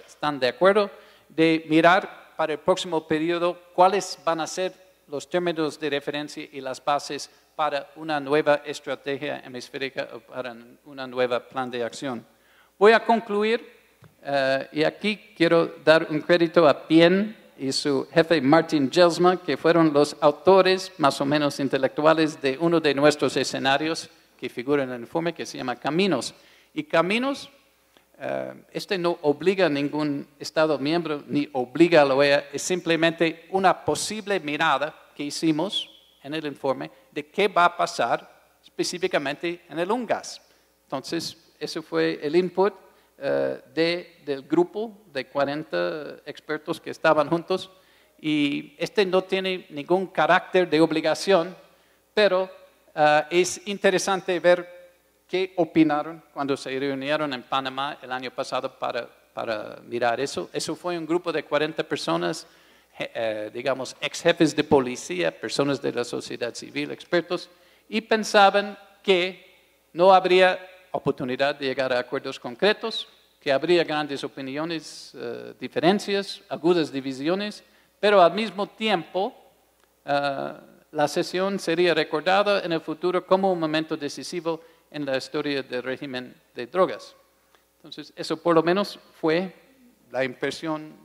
están de acuerdo, de mirar para el próximo periodo cuáles van a ser los términos de referencia y las bases para una nueva estrategia hemisférica o para una nueva plan de acción. Voy a concluir y aquí quiero dar un crédito a PIEN y su jefe Martin Gelsma, que fueron los autores más o menos intelectuales de uno de nuestros escenarios que figura en el informe, que se llama Caminos. Y Caminos, no obliga a ningún Estado miembro ni obliga a la OEA, es simplemente una posible mirada que hicimos en el informe de qué va a pasar específicamente en el UNGAS. Entonces, ese fue el input del grupo de 40 expertos que estaban juntos Y este no tiene ningún carácter de obligación, pero es interesante ver qué opinaron cuando se reunieron en Panamá el año pasado para mirar eso. Eso fue un grupo de 40 personas, digamos, ex jefes de policía, personas de la sociedad civil, expertos, y pensaban que no habría oportunidad de llegar a acuerdos concretos, que habría grandes opiniones, diferencias, agudas divisiones, pero al mismo tiempo la sesión sería recordada en el futuro como un momento decisivo en la historia del régimen de drogas. Entonces, eso por lo menos fue la impresión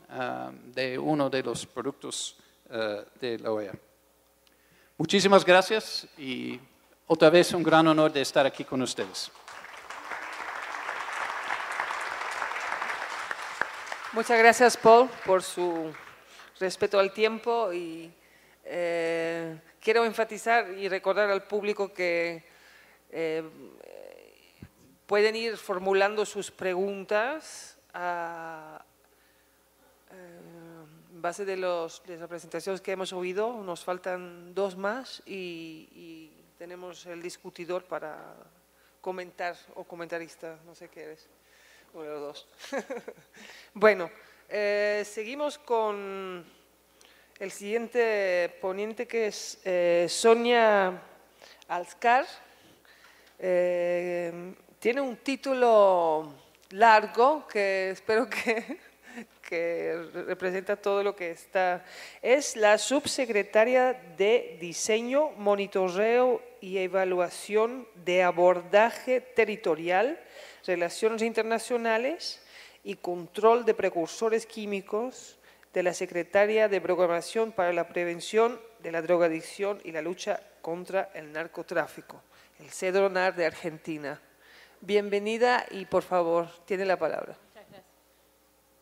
de uno de los productos de la OEA. Muchísimas gracias y otra vez un gran honor de estar aquí con ustedes. Muchas gracias, Paul, por su respeto al tiempo y quiero enfatizar y recordar al público que pueden ir formulando sus preguntas en base de las presentaciones que hemos oído. Nos faltan 2 más y tenemos el discutidor para comentar o comentarista, no sé qué eres. Uno de los 2. Bueno, seguimos con el siguiente ponente, que es Sonia Alzcar. Tiene un título largo que espero que representa todo lo que está. Es la subsecretaria de Diseño, Monitoreo y Evaluación de Abordaje Territorial, Relaciones Internacionales y Control de Precursores Químicos de la Secretaría de Programación para la Prevención de la Drogadicción y la Lucha contra el Narcotráfico, el CEDRONAR de Argentina. Bienvenida y por favor, tiene la palabra. Muchas gracias.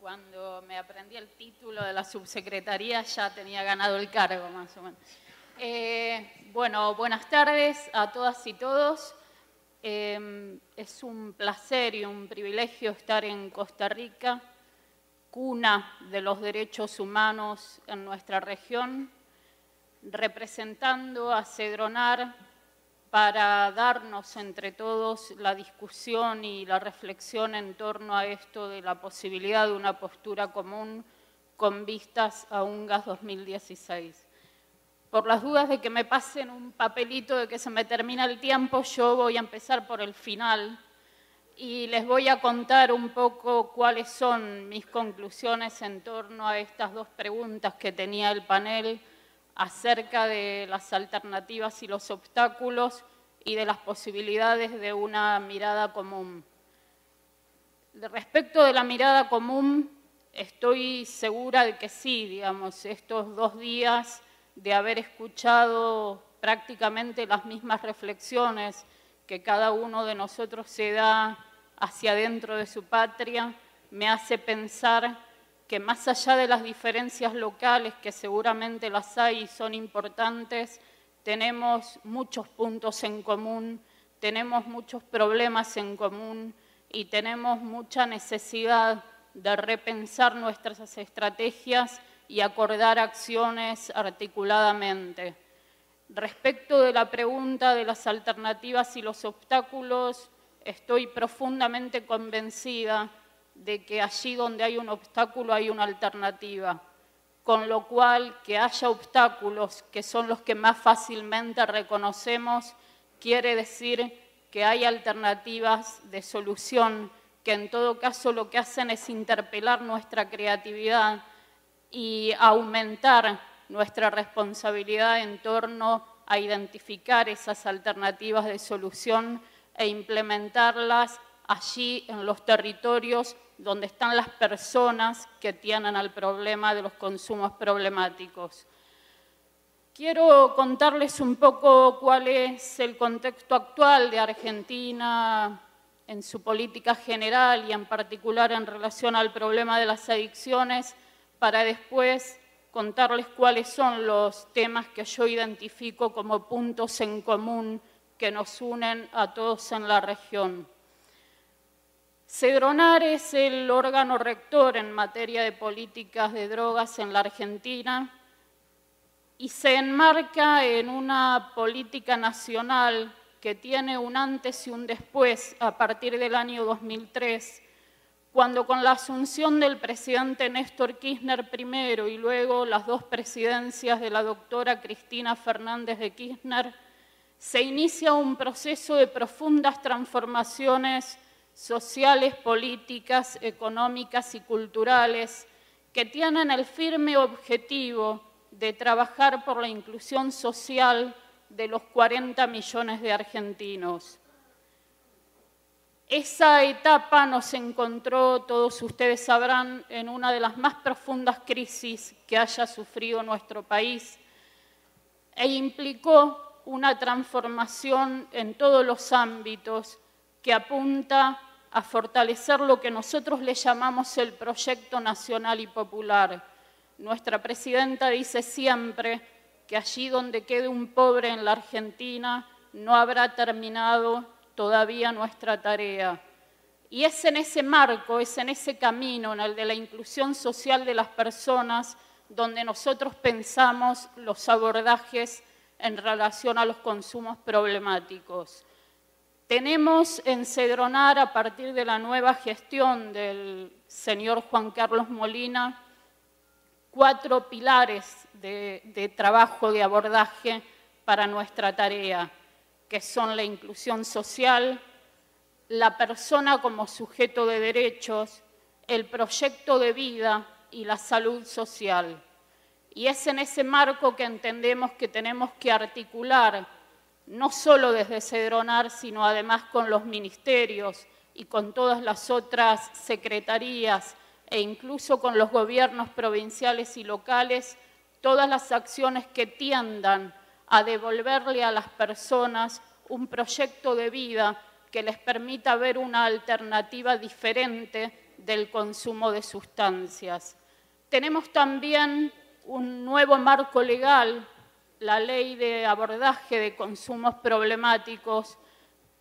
Cuando me aprendí el título de la subsecretaría ya tenía ganado el cargo, más o menos. Bueno, buenas tardes a todas y todos. Es un placer y un privilegio estar en Costa Rica, cuna de los derechos humanos en nuestra región, representando a CEDRONAR para darnos entre todos la discusión y la reflexión en torno a esto de la posibilidad de una postura común con vistas a UNGAS 2016. Por las dudas de que me pasen un papelito de que se me termina el tiempo, yo voy a empezar por el final y les voy a contar un poco cuáles son mis conclusiones en torno a estas 2 preguntas que tenía el panel acerca de las alternativas y los obstáculos y de las posibilidades de una mirada común. Respecto de la mirada común, estoy segura de que sí, digamos, estos 2 días de haber escuchado prácticamente las mismas reflexiones que cada uno de nosotros se da hacia adentro de su patria, me hace pensar que más allá de las diferencias locales, que seguramente las hay y son importantes, tenemos muchos puntos en común, tenemos muchos problemas en común y tenemos mucha necesidad de repensar nuestras estrategias y acordar acciones articuladamente. Respecto de la pregunta de las alternativas y los obstáculos, estoy profundamente convencida de que allí donde hay un obstáculo hay una alternativa, con lo cual que haya obstáculos que son los que más fácilmente reconocemos, quiere decir que hay alternativas de solución que en todo caso lo que hacen es interpelar nuestra creatividad y aumentar nuestra responsabilidad en torno a identificar esas alternativas de solución e implementarlas allí en los territorios donde están las personas que tienen el problema de los consumos problemáticos. Quiero contarles un poco cuál es el contexto actual de Argentina en su política general y en particular en relación al problema de las adicciones, para después contarles cuáles son los temas que yo identifico como puntos en común que nos unen a todos en la región. CEDRONAR es el órgano rector en materia de políticas de drogas en la Argentina y se enmarca en una política nacional que tiene un antes y un después a partir del año 2003, cuando con la asunción del presidente Néstor Kirchner primero y luego las dos presidencias de la doctora Cristina Fernández de Kirchner, se inicia un proceso de profundas transformaciones sociales, políticas, económicas y culturales que tienen el firme objetivo de trabajar por la inclusión social de los 40 millones de argentinos. Esa etapa nos encontró, todos ustedes sabrán, en una de las más profundas crisis que haya sufrido nuestro país e implicó una transformación en todos los ámbitos que apunta a fortalecer lo que nosotros le llamamos el proyecto nacional y popular. Nuestra presidenta dice siempre que allí donde quede un pobre en la Argentina no habrá terminado todavía nuestra tarea. Y es en ese marco, es en ese camino, en el de la inclusión social de las personas, donde nosotros pensamos los abordajes en relación a los consumos problemáticos. Tenemos en Cedronar, a partir de la nueva gestión del señor Juan Carlos Molina, 4 pilares de trabajo, de abordaje para nuestra tarea, que son la inclusión social, la persona como sujeto de derechos, el proyecto de vida y la salud social. Y es en ese marco que entendemos que tenemos que articular, no solo desde Cedronar, sino además con los ministerios y con todas las otras secretarías e incluso con los gobiernos provinciales y locales, todas las acciones que tiendan a devolverle a las personas un proyecto de vida que les permita ver una alternativa diferente del consumo de sustancias. Tenemos también un nuevo marco legal, la Ley de Abordaje de Consumos Problemáticos,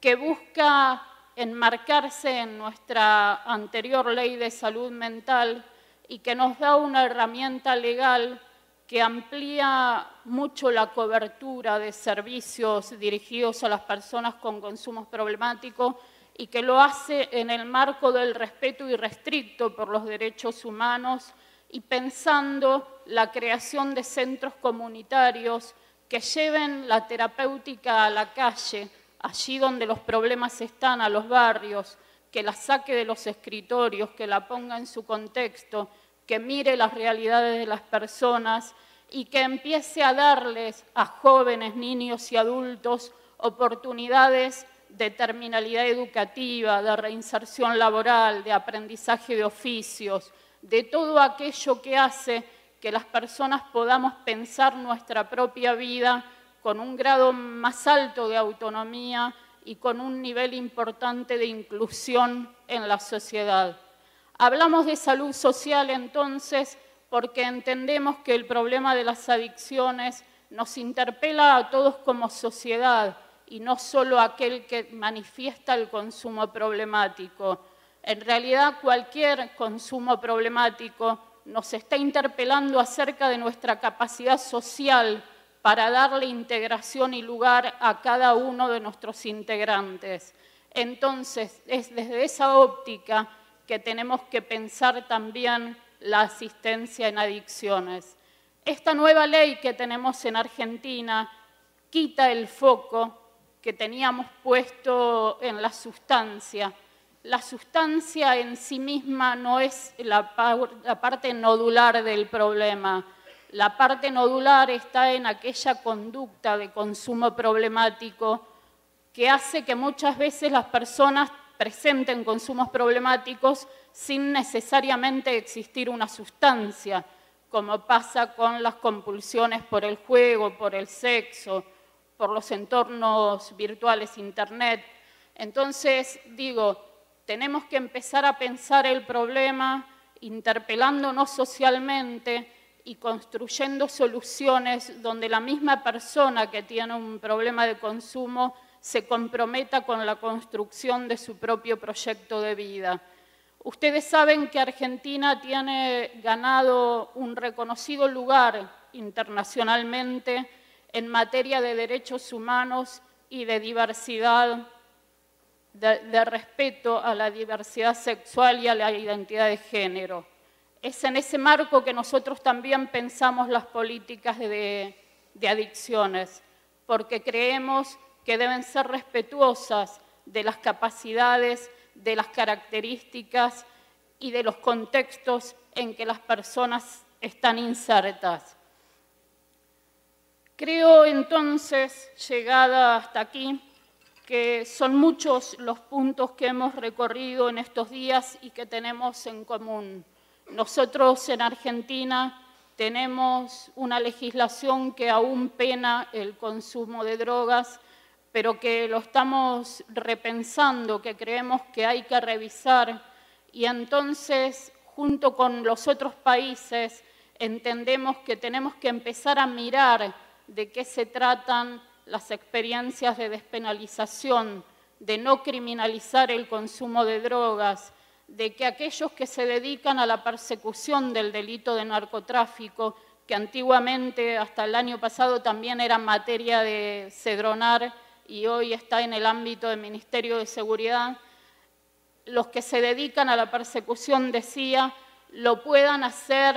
que busca enmarcarse en nuestra anterior Ley de Salud Mental y que nos da una herramienta legal que amplía mucho la cobertura de servicios dirigidos a las personas con consumos problemáticos y que lo hace en el marco del respeto irrestricto por los derechos humanos y pensando la creación de centros comunitarios que lleven la terapéutica a la calle, allí donde los problemas están, a los barrios, que la saque de los escritorios, que la ponga en su contexto, que mire las realidades de las personas y que empiece a darles a jóvenes, niños y adultos oportunidades de terminalidad educativa, de reinserción laboral, de aprendizaje de oficios, de todo aquello que hace que las personas podamos pensar nuestra propia vida con un grado más alto de autonomía y con un nivel importante de inclusión en la sociedad. Hablamos de salud social entonces porque entendemos que el problema de las adicciones nos interpela a todos como sociedad y no solo a aquel que manifiesta el consumo problemático. En realidad, cualquier consumo problemático nos está interpelando acerca de nuestra capacidad social para darle integración y lugar a cada uno de nuestros integrantes. Entonces, es desde esa óptica que tenemos que pensar también la asistencia en adicciones. Esta nueva ley que tenemos en Argentina quita el foco que teníamos puesto en la sustancia. La sustancia en sí misma no es la parte nodular del problema. La parte nodular está en aquella conducta de consumo problemático que hace que muchas veces las personas presenten consumos problemáticos sin necesariamente existir una sustancia, como pasa con las compulsiones por el juego, por el sexo, por los entornos virtuales, internet. Entonces, digo, tenemos que empezar a pensar el problema interpelándonos socialmente y construyendo soluciones donde la misma persona que tiene un problema de consumo se comprometa con la construcción de su propio proyecto de vida. Ustedes saben que Argentina tiene ganado un reconocido lugar internacionalmente en materia de derechos humanos y de diversidad, de respeto a la diversidad sexual y a la identidad de género. Es en ese marco que nosotros también pensamos las políticas de adicciones, porque creemos que deben ser respetuosas de las capacidades, de las características y de los contextos en que las personas están insertas. Creo entonces, llegada hasta aquí, que son muchos los puntos que hemos recorrido en estos días y que tenemos en común. Nosotros en Argentina tenemos una legislación que aún pena el consumo de drogas, pero que lo estamos repensando, que creemos que hay que revisar, y entonces, junto con los otros países, entendemos que tenemos que empezar a mirar de qué se tratan las experiencias de despenalización, de no criminalizar el consumo de drogas, de que aquellos que se dedican a la persecución del delito de narcotráfico, que antiguamente, hasta el año pasado, también era materia de Cedronar y hoy está en el ámbito del Ministerio de Seguridad, los que se dedican a la persecución de CIA lo puedan hacer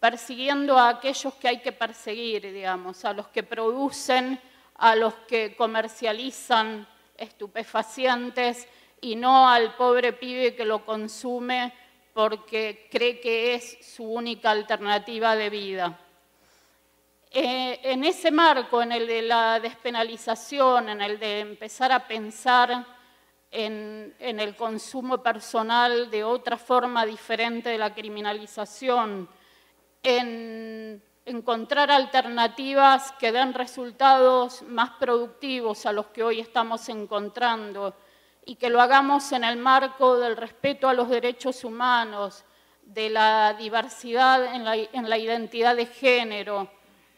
persiguiendo a aquellos que hay que perseguir, digamos, a los que producen, a los que comercializan estupefacientes y no al pobre pibe que lo consume porque cree que es su única alternativa de vida. En ese marco, en el de la despenalización, en el de empezar a pensar en el consumo personal de otra forma diferente de la criminalización, en encontrar alternativas que den resultados más productivos a los que hoy estamos encontrando y que lo hagamos en el marco del respeto a los derechos humanos, de la diversidad en la identidad de género,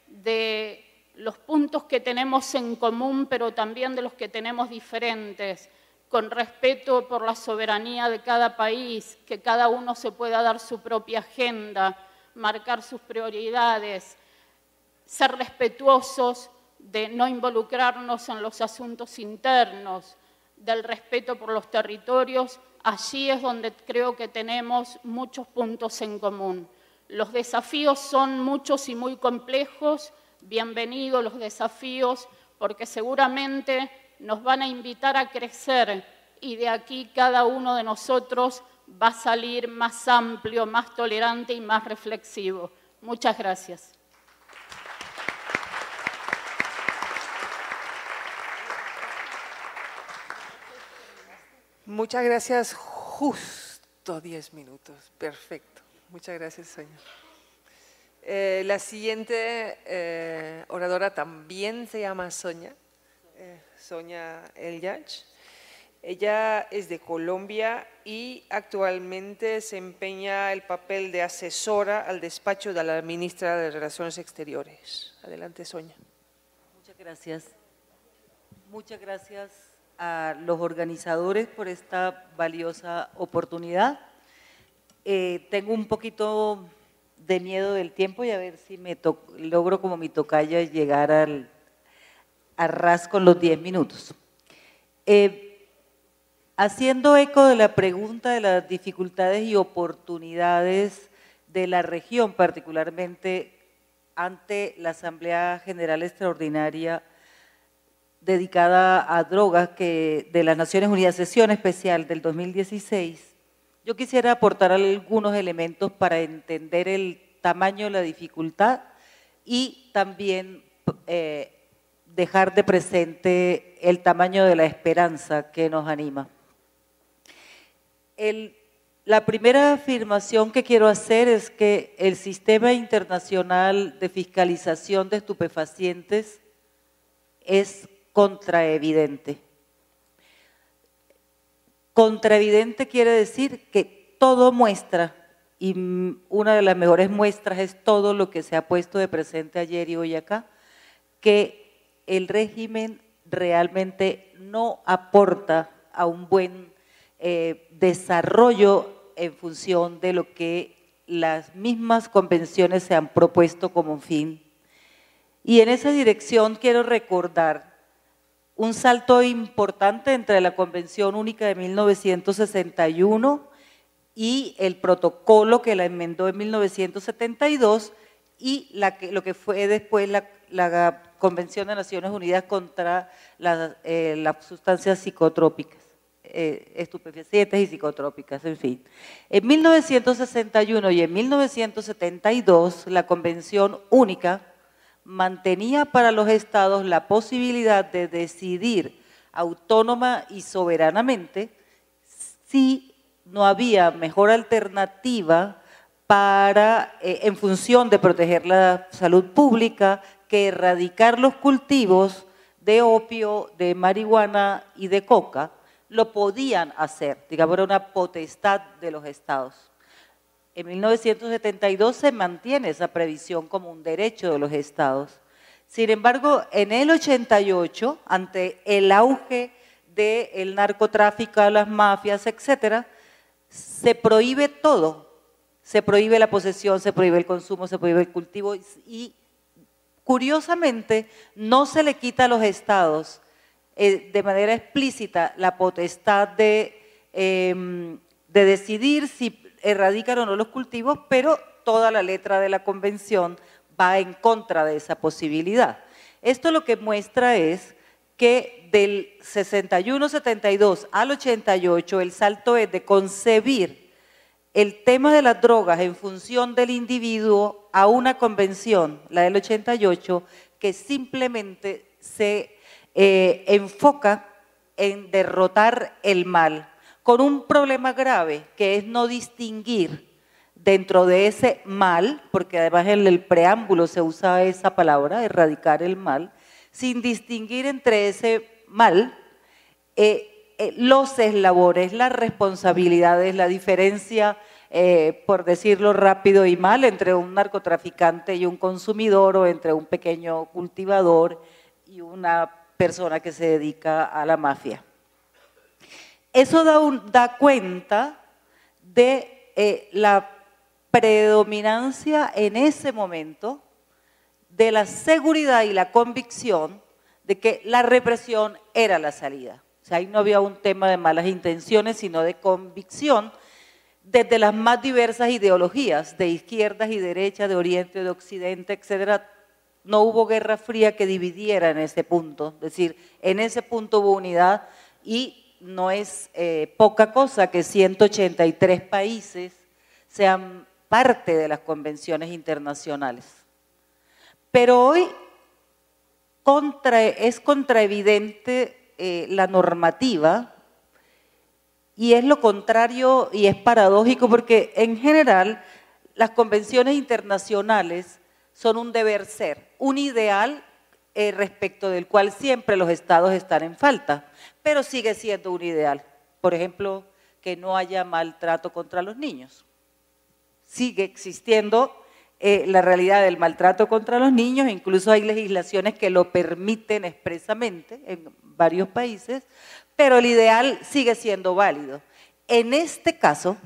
de los puntos que tenemos en común, pero también de los que tenemos diferentes, con respeto por la soberanía de cada país, que cada uno se pueda dar su propia agenda, marcar sus prioridades, ser respetuosos de no involucrarnos en los asuntos internos, del respeto por los territorios. Allí es donde creo que tenemos muchos puntos en común. Los desafíos son muchos y muy complejos. Bienvenidos los desafíos, porque seguramente nos van a invitar a crecer y de aquí cada uno de nosotros va a salir más amplio, más tolerante y más reflexivo. Muchas gracias. Muchas gracias. Justo 10 minutos. Perfecto. Muchas gracias, señor. La siguiente oradora también se llama Sonia. Sonia Elyach. Ella es de Colombia y actualmente desempeña el papel de asesora al despacho de la ministra de Relaciones Exteriores. Adelante, Sonia. Muchas gracias. Muchas gracias a los organizadores por esta valiosa oportunidad. Tengo un poquito de miedo del tiempo y a ver si logro como mi tocaya llegar al ras con los 10 minutos. Haciendo eco de la pregunta de las dificultades y oportunidades de la región, particularmente ante la Asamblea General Extraordinaria dedicada a drogas de las Naciones Unidas, sesión especial del 2016, yo quisiera aportar algunos elementos para entender el tamaño de la dificultad y también dejar de presente el tamaño de la esperanza que nos anima. La primera afirmación que quiero hacer es que el sistema internacional de fiscalización de estupefacientes es contraevidente. Contraevidente quiere decir que todo muestra, y una de las mejores muestras es todo lo que se ha puesto de presente ayer y hoy acá, que el régimen realmente no aporta a un buen desarrollo en función de lo que las mismas convenciones se han propuesto como fin. Y en esa dirección quiero recordar un salto importante entre la Convención Única de 1961 y el protocolo que la enmendó en 1972 y lo que fue después la Convención de Naciones Unidas contra las sustancias psicotrópicas, estupefacientes y psicotrópicas, en fin. En 1961 y en 1972 la Convención Única mantenía para los estados la posibilidad de decidir autónoma y soberanamente si no había mejor alternativa para, en función de proteger la salud pública, que erradicar los cultivos de opio, de marihuana y de coca. Lo podían hacer, digamos, era una potestad de los estados. En 1972 se mantiene esa previsión como un derecho de los estados. Sin embargo, en el 88, ante el auge del narcotráfico, las mafias, etcétera, se prohíbe todo. Se prohíbe la posesión, se prohíbe el consumo, se prohíbe el cultivo y curiosamente no se le quita a los estados de manera explícita la potestad de decidir si erradican o no los cultivos, pero toda la letra de la convención va en contra de esa posibilidad. Esto lo que muestra es que del 61-72 al 88 el salto es de concebir el tema de las drogas en función del individuo a una convención, la del 88, que simplemente se enfoca en derrotar el mal, con un problema grave que es no distinguir dentro de ese mal, porque además en el preámbulo se usa esa palabra, erradicar el mal, sin distinguir entre ese mal los eslabones, las responsabilidades, la diferencia, por decirlo rápido y mal, entre un narcotraficante y un consumidor, o entre un pequeño cultivador y una persona que se dedica a la mafia. Eso da cuenta de la predominancia en ese momento de la seguridad y la convicción de que la represión era la salida. O sea, ahí no había un tema de malas intenciones, sino de convicción desde las más diversas ideologías, de izquierdas y derechas, de oriente, de occidente, etcétera. No hubo guerra fría que dividiera en ese punto, es decir, en ese punto hubo unidad y no es poca cosa que 183 países sean parte de las convenciones internacionales. Pero hoy es contraevidente la normativa y es lo contrario y es paradójico porque en general las convenciones internacionales son un deber ser, un ideal respecto del cual siempre los estados están en falta, pero sigue siendo un ideal. Por ejemplo, que no haya maltrato contra los niños. Sigue existiendo la realidad del maltrato contra los niños, incluso hay legislaciones que lo permiten expresamente en varios países, pero el ideal sigue siendo válido. En este caso,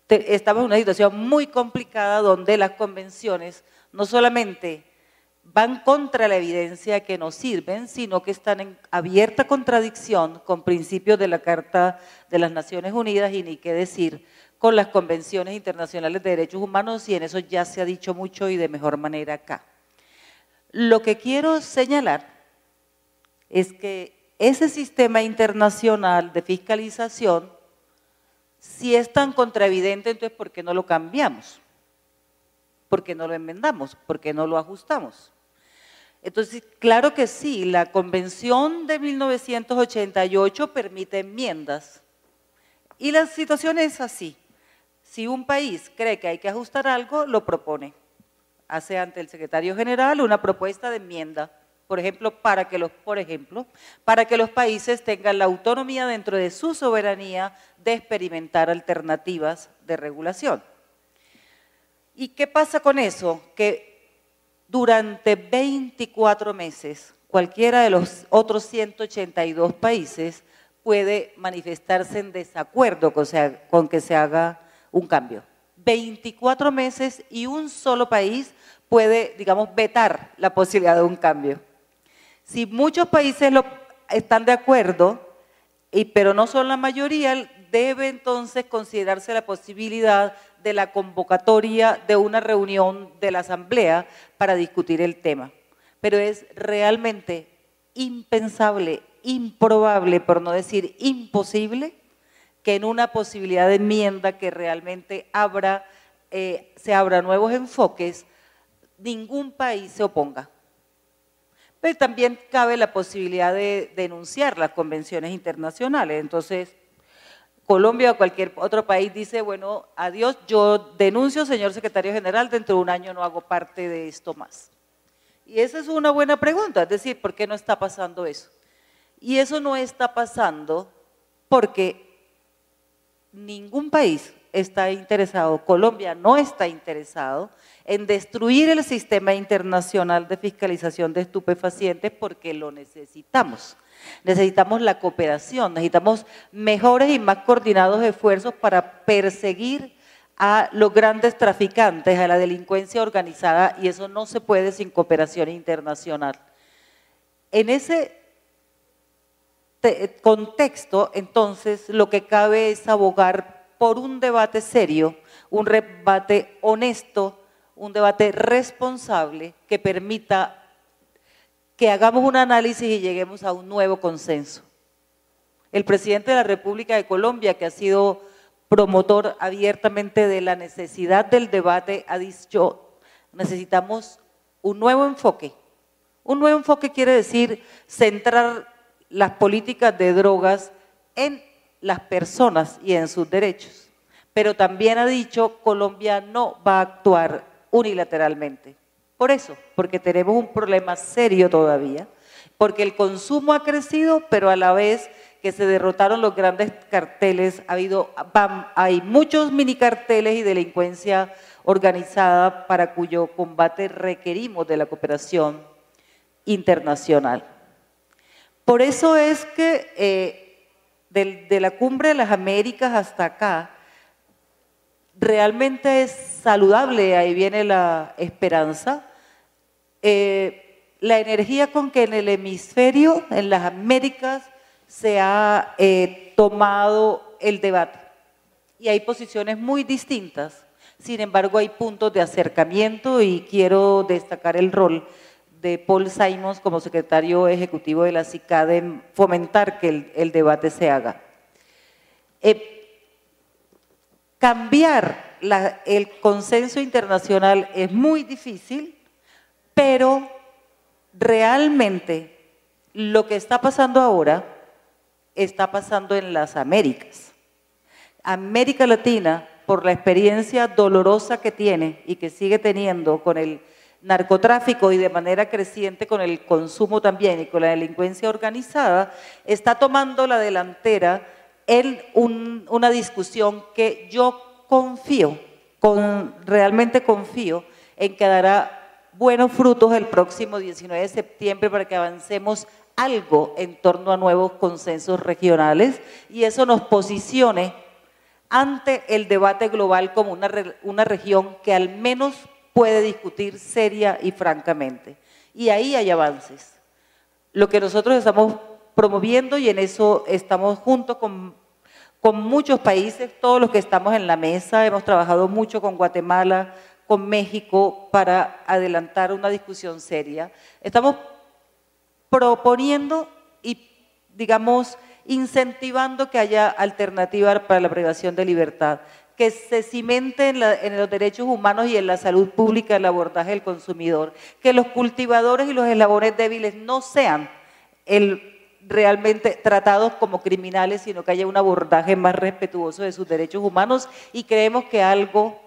estamos en una situación muy complicada donde las convenciones no solamente van contra la evidencia que nos sirven, sino que están en abierta contradicción con principios de la Carta de las Naciones Unidas y ni qué decir con las convenciones internacionales de derechos humanos, y en eso ya se ha dicho mucho y de mejor manera acá. Lo que quiero señalar es que ese sistema internacional de fiscalización, si es tan contraevidente, entonces ¿por qué no lo cambiamos? ¿Por qué no lo enmendamos? ¿Por qué no lo ajustamos? Entonces, claro que sí, la Convención de 1988 permite enmiendas y la situación es así. Si un país cree que hay que ajustar algo, lo propone. Hace ante el secretario general una propuesta de enmienda, por ejemplo, para que los países tengan la autonomía dentro de su soberanía de experimentar alternativas de regulación. ¿Y qué pasa con eso? Que durante 24 meses, cualquiera de los otros 182 países puede manifestarse en desacuerdo con que se haga un cambio. 24 meses y un solo país puede, digamos, vetar la posibilidad de un cambio. Si muchos países están de acuerdo, pero no son la mayoría, debe entonces considerarse la posibilidad de la convocatoria de una reunión de la Asamblea para discutir el tema. Pero es realmente impensable, improbable, por no decir imposible, que en una posibilidad de enmienda que realmente se abra nuevos enfoques, ningún país se oponga. Pero también cabe la posibilidad de denunciar las convenciones internacionales. Entonces, Colombia o cualquier otro país dice, bueno, adiós, yo denuncio, señor secretario general, dentro de un año no hago parte de esto más. Y esa es una buena pregunta, es decir, ¿por qué no está pasando eso? Y eso no está pasando porque ningún país está interesado, Colombia no está interesado en destruir el sistema internacional de fiscalización de estupefacientes porque lo necesitamos. Necesitamos la cooperación, necesitamos mejores y más coordinados esfuerzos para perseguir a los grandes traficantes, a la delincuencia organizada, y eso no se puede sin cooperación internacional. En ese contexto, entonces, lo que cabe es abogar por un debate serio, un debate honesto, un debate responsable que permita que hagamos un análisis y lleguemos a un nuevo consenso. El presidente de la República de Colombia, que ha sido promotor abiertamente de la necesidad del debate, ha dicho, necesitamos un nuevo enfoque. Un nuevo enfoque quiere decir centrar las políticas de drogas en las personas y en sus derechos. Pero también ha dicho, Colombia no va a actuar unilateralmente. Por eso, porque tenemos un problema serio todavía, porque el consumo ha crecido, pero a la vez que se derrotaron los grandes carteles, hay muchos mini carteles y delincuencia organizada para cuyo combate requerimos de la cooperación internacional. Por eso es que de la Cumbre de las Américas hasta acá, realmente es saludable, ahí viene la esperanza, la energía con que en el hemisferio, en las Américas, se ha tomado el debate. Y hay posiciones muy distintas, sin embargo hay puntos de acercamiento y quiero destacar el rol de Paul Simons como secretario ejecutivo de la CICAD en fomentar que el debate se haga. Cambiar el consenso internacional es muy difícil, pero realmente lo que está pasando ahora está pasando en las Américas. América Latina, por la experiencia dolorosa que tiene y que sigue teniendo con el narcotráfico y de manera creciente con el consumo también y con la delincuencia organizada, está tomando la delantera en una discusión que yo realmente confío en que dará buenos frutos el próximo 19 de septiembre para que avancemos algo en torno a nuevos consensos regionales y eso nos posicione ante el debate global como una región que al menos puede discutir seria y francamente. Y ahí hay avances. Lo que nosotros estamos promoviendo y en eso estamos juntos con muchos países, todos los que estamos en la mesa, hemos trabajado mucho con Guatemala, con México para adelantar una discusión seria. Estamos proponiendo y, digamos, incentivando que haya alternativas para la privación de libertad, que se cimente en los derechos humanos y en la salud pública el abordaje del consumidor, que los cultivadores y los eslabones débiles no sean realmente tratados como criminales, sino que haya un abordaje más respetuoso de sus derechos humanos y creemos que algo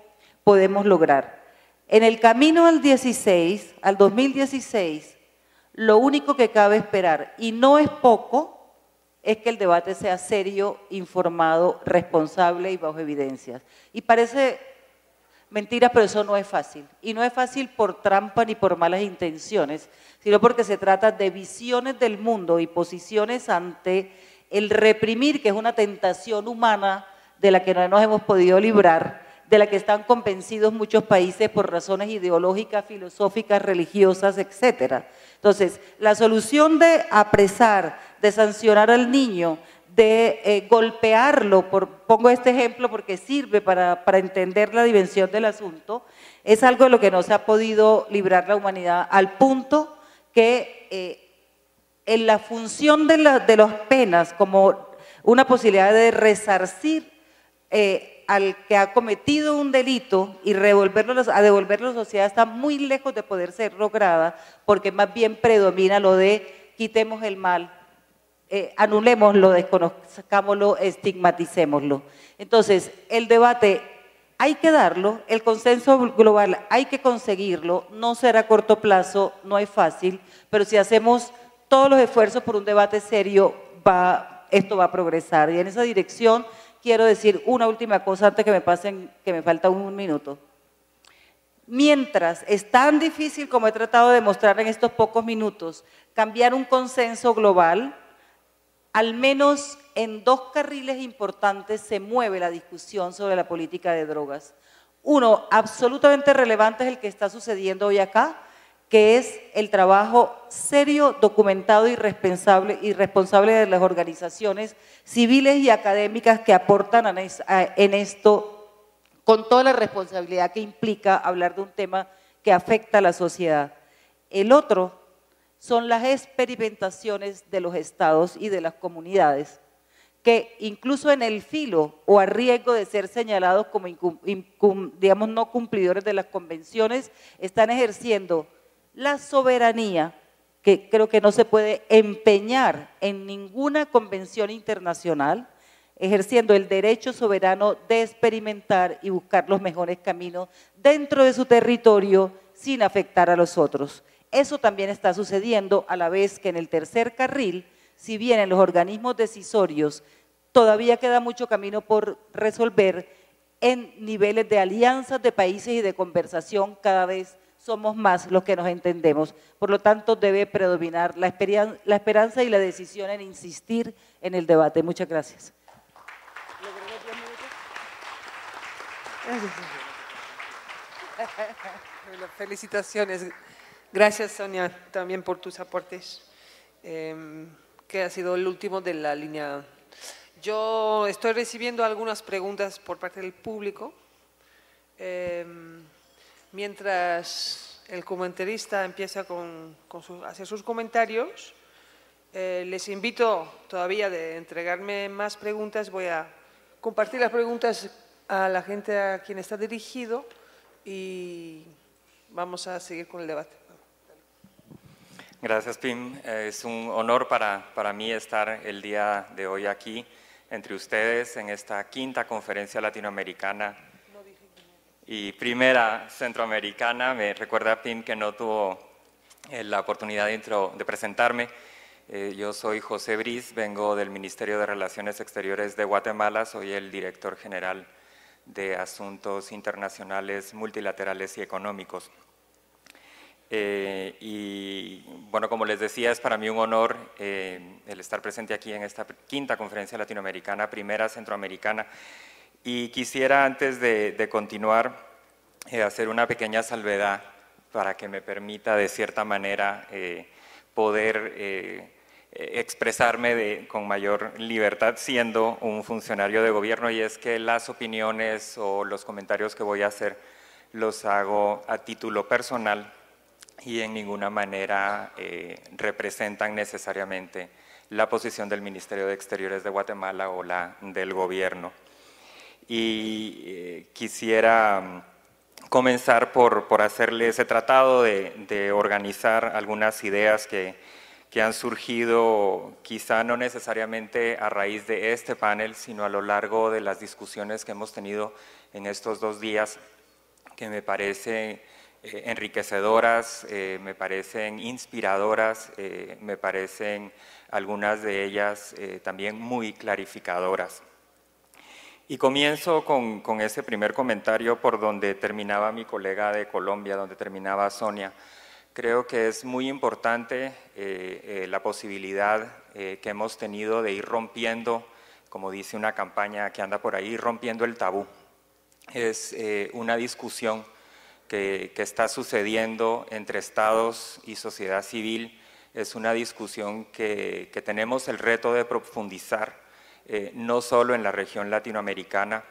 podemos lograr. En el camino al 2016, lo único que cabe esperar, y no es poco, es que el debate sea serio, informado, responsable y bajo evidencias. Y parece mentira, pero eso no es fácil. Y no es fácil por trampa ni por malas intenciones, sino porque se trata de visiones del mundo y posiciones ante el reprimir, que es una tentación humana de la que no nos hemos podido librar, de la que están convencidos muchos países por razones ideológicas, filosóficas, religiosas, etcétera. Entonces, la solución de apresar, de sancionar al niño, de golpearlo, pongo este ejemplo porque sirve para entender la dimensión del asunto, es algo de lo que no se ha podido librar la humanidad, al punto que en la función de las penas como una posibilidad de resarcir al que ha cometido un delito y devolverlo a la sociedad está muy lejos de poder ser lograda, porque más bien predomina lo de quitemos el mal, anulémoslo, desconozcámoslo, estigmaticémoslo. Entonces, el debate hay que darlo, el consenso global hay que conseguirlo, no será a corto plazo, no es fácil, pero si hacemos todos los esfuerzos por un debate serio, esto va a progresar. Y en esa dirección quiero decir una última cosa antes que me falta un minuto. Mientras es tan difícil, como he tratado de mostrar en estos pocos minutos, cambiar un consenso global, al menos en dos carriles importantes se mueve la discusión sobre la política de drogas. Uno absolutamente relevante es el que está sucediendo hoy acá, que es el trabajo serio, documentado y responsable de las organizaciones civiles y académicas que aportan en esto con toda la responsabilidad que implica hablar de un tema que afecta a la sociedad. El otro son las experimentaciones de los estados y de las comunidades, que incluso en el filo o a riesgo de ser señalados como, digamos, no cumplidores de las convenciones, están ejerciendo la soberanía, que creo que no se puede empeñar en ninguna convención internacional, ejerciendo el derecho soberano de experimentar y buscar los mejores caminos dentro de su territorio sin afectar a los otros. Eso también está sucediendo, a la vez que en el tercer carril, si bien en los organismos decisorios todavía queda mucho camino por resolver, en niveles de alianzas de países y de conversación cada vez somos más los que nos entendemos. Por lo tanto, debe predominar la esperanza y la decisión en insistir en el debate. Muchas gracias. Felicitaciones. Gracias, Sonia, también por tus aportes, que ha sido el último de la línea. Yo estoy recibiendo algunas preguntas por parte del público. Mientras el comentarista empieza a hacer sus comentarios, les invito todavía de entregarme más preguntas. Voy a compartir las preguntas a la gente a quien está dirigido y vamos a seguir con el debate. Gracias, Pim. Es un honor para mí estar el día de hoy aquí entre ustedes en esta quinta conferencia latinoamericana y primera centroamericana. Me recuerda, Pim, que no tuvo la oportunidad de presentarme. Yo soy José Briz, vengo del Ministerio de Relaciones Exteriores de Guatemala, soy el director general de Asuntos Internacionales, Multilaterales y Económicos. Y bueno, como les decía, es para mí un honor el estar presente aquí en esta quinta conferencia latinoamericana, primera centroamericana. Y quisiera, antes de continuar, hacer una pequeña salvedad para que me permita, de cierta manera, poder expresarme con mayor libertad siendo un funcionario de gobierno, y es que las opiniones o los comentarios que voy a hacer los hago a título personal y en ninguna manera representan necesariamente la posición del Ministerio de Exteriores de Guatemala o la del gobierno. Y quisiera comenzar por hacerle ese tratado de organizar algunas ideas que han surgido quizá no necesariamente a raíz de este panel, sino a lo largo de las discusiones que hemos tenido en estos 2 días, que me parecen enriquecedoras, me parecen inspiradoras, me parecen algunas de ellas también muy clarificadoras. Y comienzo con ese primer comentario por donde terminaba mi colega de Colombia, donde terminaba Sonia. Creo que es muy importante la posibilidad que hemos tenido de ir rompiendo, como dice una campaña que anda por ahí, rompiendo el tabú. es una discusión que está sucediendo entre estados y sociedad civil. Es una discusión que tenemos el reto de profundizar, no solo en la región latinoamericana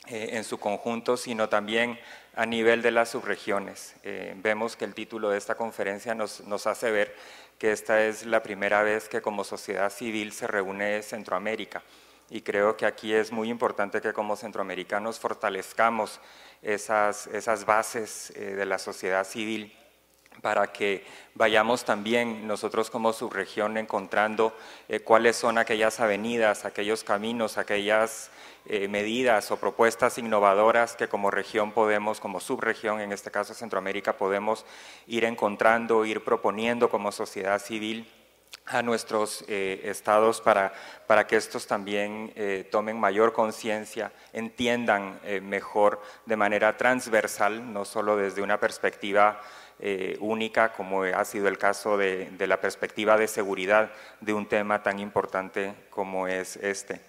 en su conjunto, sino también a nivel de las subregiones. Vemos que el título de esta conferencia nos hace ver que esta es la primera vez que como sociedad civil se reúne Centroamérica. Y creo que aquí es muy importante que como centroamericanos fortalezcamos esas bases de la sociedad civil para que vayamos también nosotros como subregión encontrando cuáles son aquellas avenidas, aquellos caminos, aquellas medidas o propuestas innovadoras que como región podemos, como subregión, en este caso Centroamérica, podemos ir encontrando, ir proponiendo como sociedad civil a nuestros estados para que estos también tomen mayor conciencia, entiendan mejor de manera transversal, no solo desde una perspectiva única, como ha sido el caso de la perspectiva de seguridad de un tema tan importante como es este.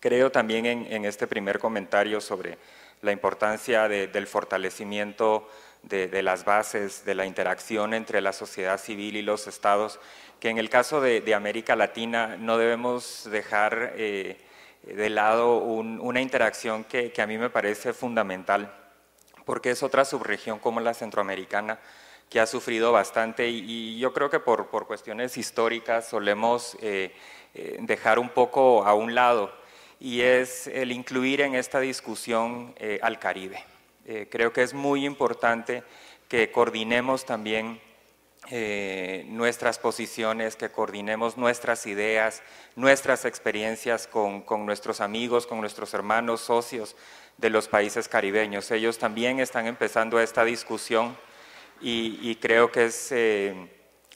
Creo también en este primer comentario sobre la importancia del fortalecimiento de las bases, de la interacción entre la sociedad civil y los estados, que en el caso de América Latina no debemos dejar de lado una interacción que a mí me parece fundamental, porque es otra subregión como la centroamericana que ha sufrido bastante y yo creo que por cuestiones históricas solemos dejar un poco a un lado, y es el incluir en esta discusión al Caribe. Creo que es muy importante que coordinemos también nuestras posiciones, que coordinemos nuestras ideas, nuestras experiencias con nuestros amigos, con nuestros hermanos, socios de los países caribeños. Ellos también están empezando esta discusión y creo que es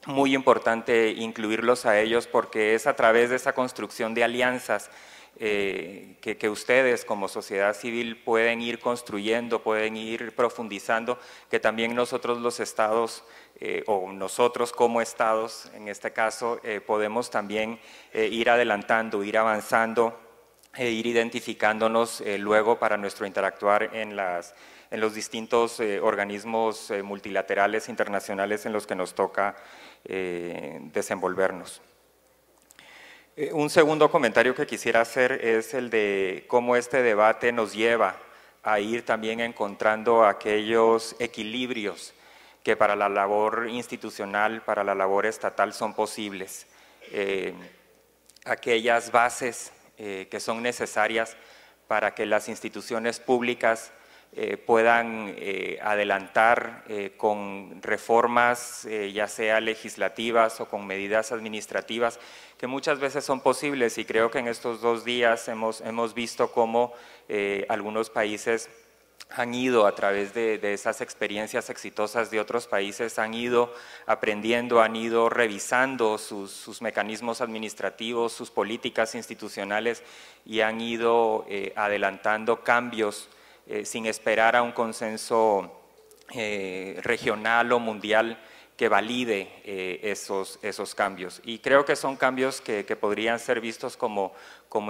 muy importante incluirlos a ellos, porque es a través de esa construcción de alianzas que ustedes como sociedad civil pueden ir construyendo, pueden ir profundizando, que también nosotros los estados o nosotros como estados en este caso podemos también ir adelantando, ir avanzando ir identificándonos luego para nuestro interactuar en los distintos organismos multilaterales internacionales en los que nos toca desenvolvernos. Un segundo comentario que quisiera hacer es el de cómo este debate nos lleva a ir también encontrando aquellos equilibrios que para la labor institucional, para la labor estatal son posibles. Aquellas bases que son necesarias para que las instituciones públicas puedan adelantar con reformas, ya sea legislativas o con medidas administrativas, que muchas veces son posibles, y creo que en estos 2 días hemos visto cómo algunos países han ido a través de esas experiencias exitosas de otros países, han ido aprendiendo, han ido revisando sus mecanismos administrativos, sus políticas institucionales y han ido adelantando cambios sin esperar a un consenso regional o mundial que valide esos cambios. Y creo que son cambios que podrían ser vistos como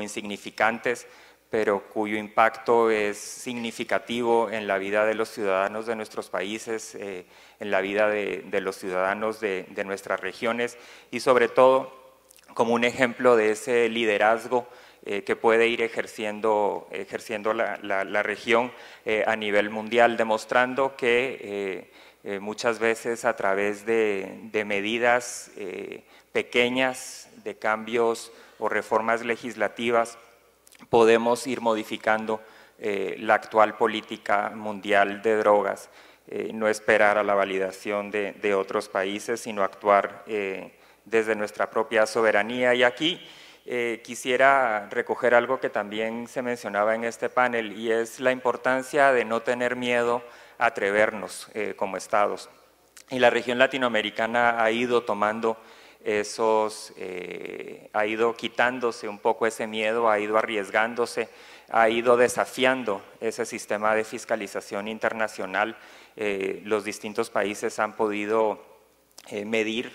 insignificantes, pero cuyo impacto es significativo en la vida de los ciudadanos de nuestros países, en la vida de los ciudadanos de nuestras regiones y sobre todo como un ejemplo de ese liderazgo que puede ir ejerciendo la región a nivel mundial, demostrando que muchas veces a través de medidas pequeñas, de cambios o reformas legislativas, podemos ir modificando la actual política mundial de drogas, no esperar a la validación de otros países, sino actuar desde nuestra propia soberanía. Y aquí quisiera recoger algo que también se mencionaba en este panel, y es la importancia de no tener miedo a atrevernos como estados. Y la región latinoamericana ha ido tomando ha ido quitándose un poco ese miedo, ha ido arriesgándose, ha ido desafiando ese sistema de fiscalización internacional. Los distintos países han podido medir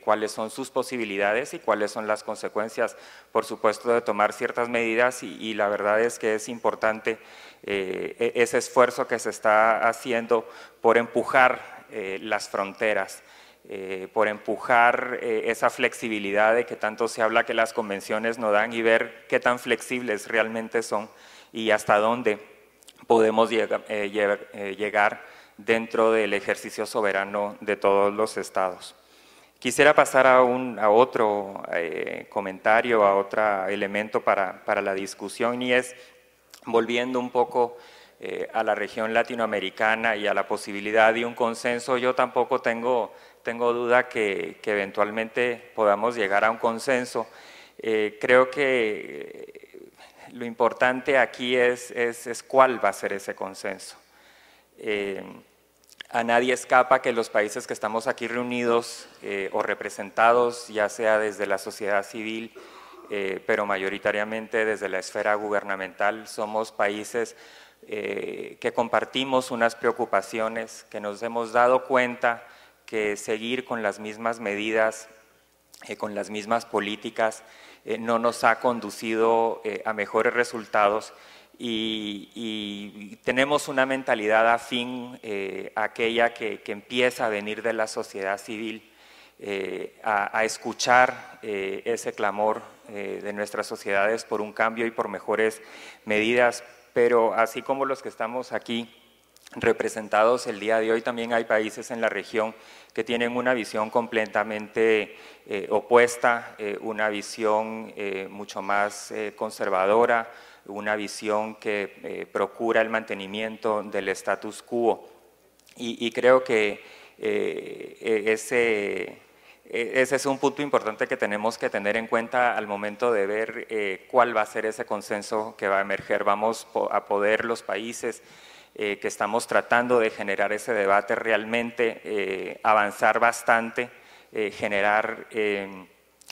cuáles son sus posibilidades y cuáles son las consecuencias, por supuesto, de tomar ciertas medidas y la verdad es que es importante ese esfuerzo que se está haciendo por empujar las fronteras, por empujar esa flexibilidad de que tanto se habla que las convenciones no dan y ver qué tan flexibles realmente son y hasta dónde podemos llegar dentro del ejercicio soberano de todos los estados. Quisiera pasar a otro comentario, a otro elemento para la discusión y es, volviendo un poco a la región latinoamericana y a la posibilidad de un consenso, yo tampoco tengo duda que eventualmente podamos llegar a un consenso. Creo que lo importante aquí es cuál va a ser ese consenso. A nadie escapa que los países que estamos aquí reunidos o representados, ya sea desde la sociedad civil, pero mayoritariamente desde la esfera gubernamental, somos países que compartimos unas preocupaciones, que nos hemos dado cuenta que seguir con las mismas medidas, con las mismas políticas, no nos ha conducido a mejores resultados y tenemos una mentalidad afín a aquella que empieza a venir de la sociedad civil, a escuchar ese clamor de nuestras sociedades por un cambio y por mejores medidas, pero así como los que estamos aquí representados el día de hoy, también hay países en la región que tienen una visión completamente opuesta, una visión mucho más conservadora, una visión que procura el mantenimiento del status quo. Y creo que ese es un punto importante que tenemos que tener en cuenta al momento de ver cuál va a ser ese consenso que va a emerger. Vamos a poder los países que estamos tratando de generar ese debate realmente avanzar bastante, generar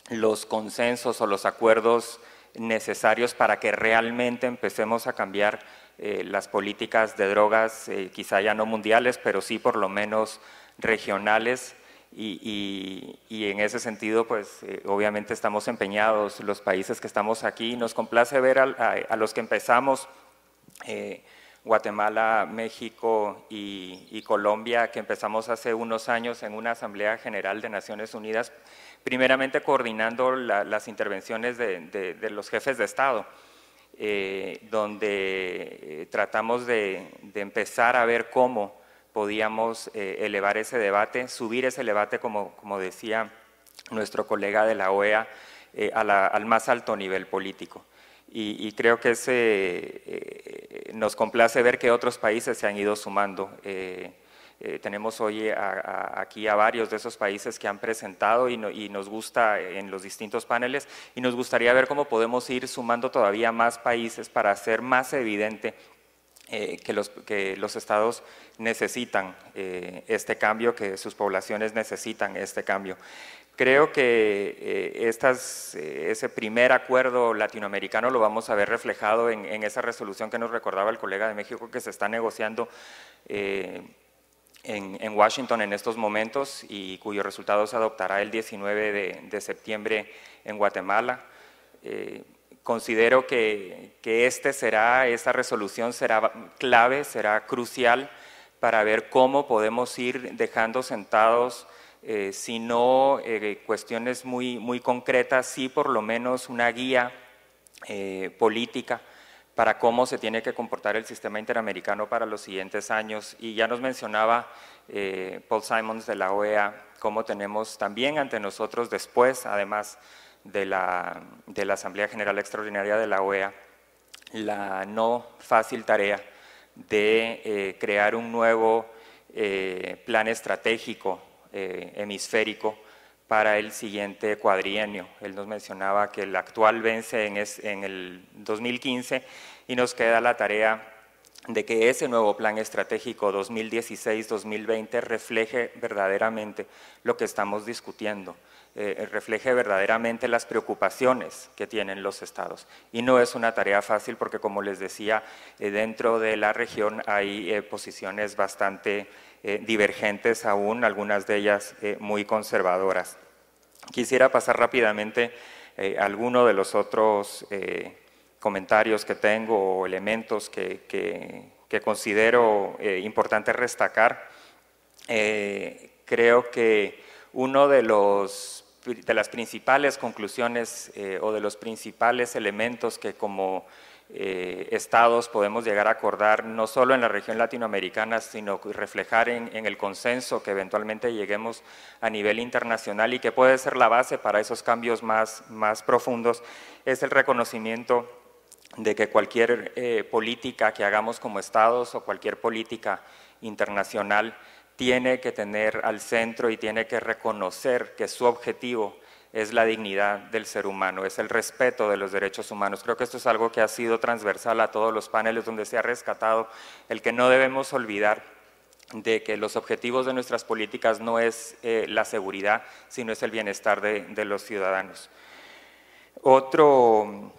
los consensos o los acuerdos necesarios para que realmente empecemos a cambiar las políticas de drogas, quizá ya no mundiales, pero sí por lo menos regionales. Y en ese sentido, pues obviamente estamos empeñados, los países que estamos aquí, nos complace ver a los que empezamos, Guatemala, México y Colombia, que empezamos hace unos años en una Asamblea General de Naciones Unidas, primeramente coordinando las intervenciones de los jefes de Estado, donde tratamos de empezar a ver cómo podíamos elevar ese debate, subir ese debate, como decía nuestro colega de la OEA, al más alto nivel político. Y creo que nos complace ver que otros países se han ido sumando. Tenemos hoy aquí a varios de esos países que han presentado y nos gusta en los distintos paneles y nos gustaría ver cómo podemos ir sumando todavía más países para hacer más evidente que los estados necesitan este cambio, que sus poblaciones necesitan este cambio. Creo que ese primer acuerdo latinoamericano lo vamos a ver reflejado en esa resolución que nos recordaba el colega de México que se está negociando en Washington en estos momentos y cuyo resultado se adoptará el 19 de septiembre en Guatemala. Considero que esa resolución será clave, será crucial para ver cómo podemos ir dejando sentados, si no cuestiones muy concretas, sí por lo menos una guía política para cómo se tiene que comportar el sistema interamericano para los siguientes años. Y ya nos mencionaba Paul Simons de la OEA, cómo tenemos también ante nosotros después, además de la Asamblea General Extraordinaria de la OEA, la no fácil tarea de crear un nuevo plan estratégico hemisférico para el siguiente cuadrienio. Él nos mencionaba que el actual vence en el 2015 y nos queda la tarea de que ese nuevo plan estratégico 2016-2020 refleje verdaderamente lo que estamos discutiendo, refleje verdaderamente las preocupaciones que tienen los estados. Y no es una tarea fácil porque, como les decía, dentro de la región hay posiciones bastante divergentes aún, algunas de ellas muy conservadoras. Quisiera pasar rápidamente a alguno de los otros comentarios que tengo o elementos que considero importante destacar. Creo que uno de las principales conclusiones o de los principales elementos que como estados podemos llegar a acordar, no solo en la región latinoamericana, sino reflejar en el consenso que eventualmente lleguemos a nivel internacional y que puede ser la base para esos cambios más profundos, es el reconocimiento de que cualquier política que hagamos como estados o cualquier política internacional tiene que tener al centro y tiene que reconocer que su objetivo es la dignidad del ser humano, es el respeto de los derechos humanos. Creo que esto es algo que ha sido transversal a todos los paneles donde se ha rescatado el que no debemos olvidar de que los objetivos de nuestras políticas no es la seguridad, sino es el bienestar de los ciudadanos. Otro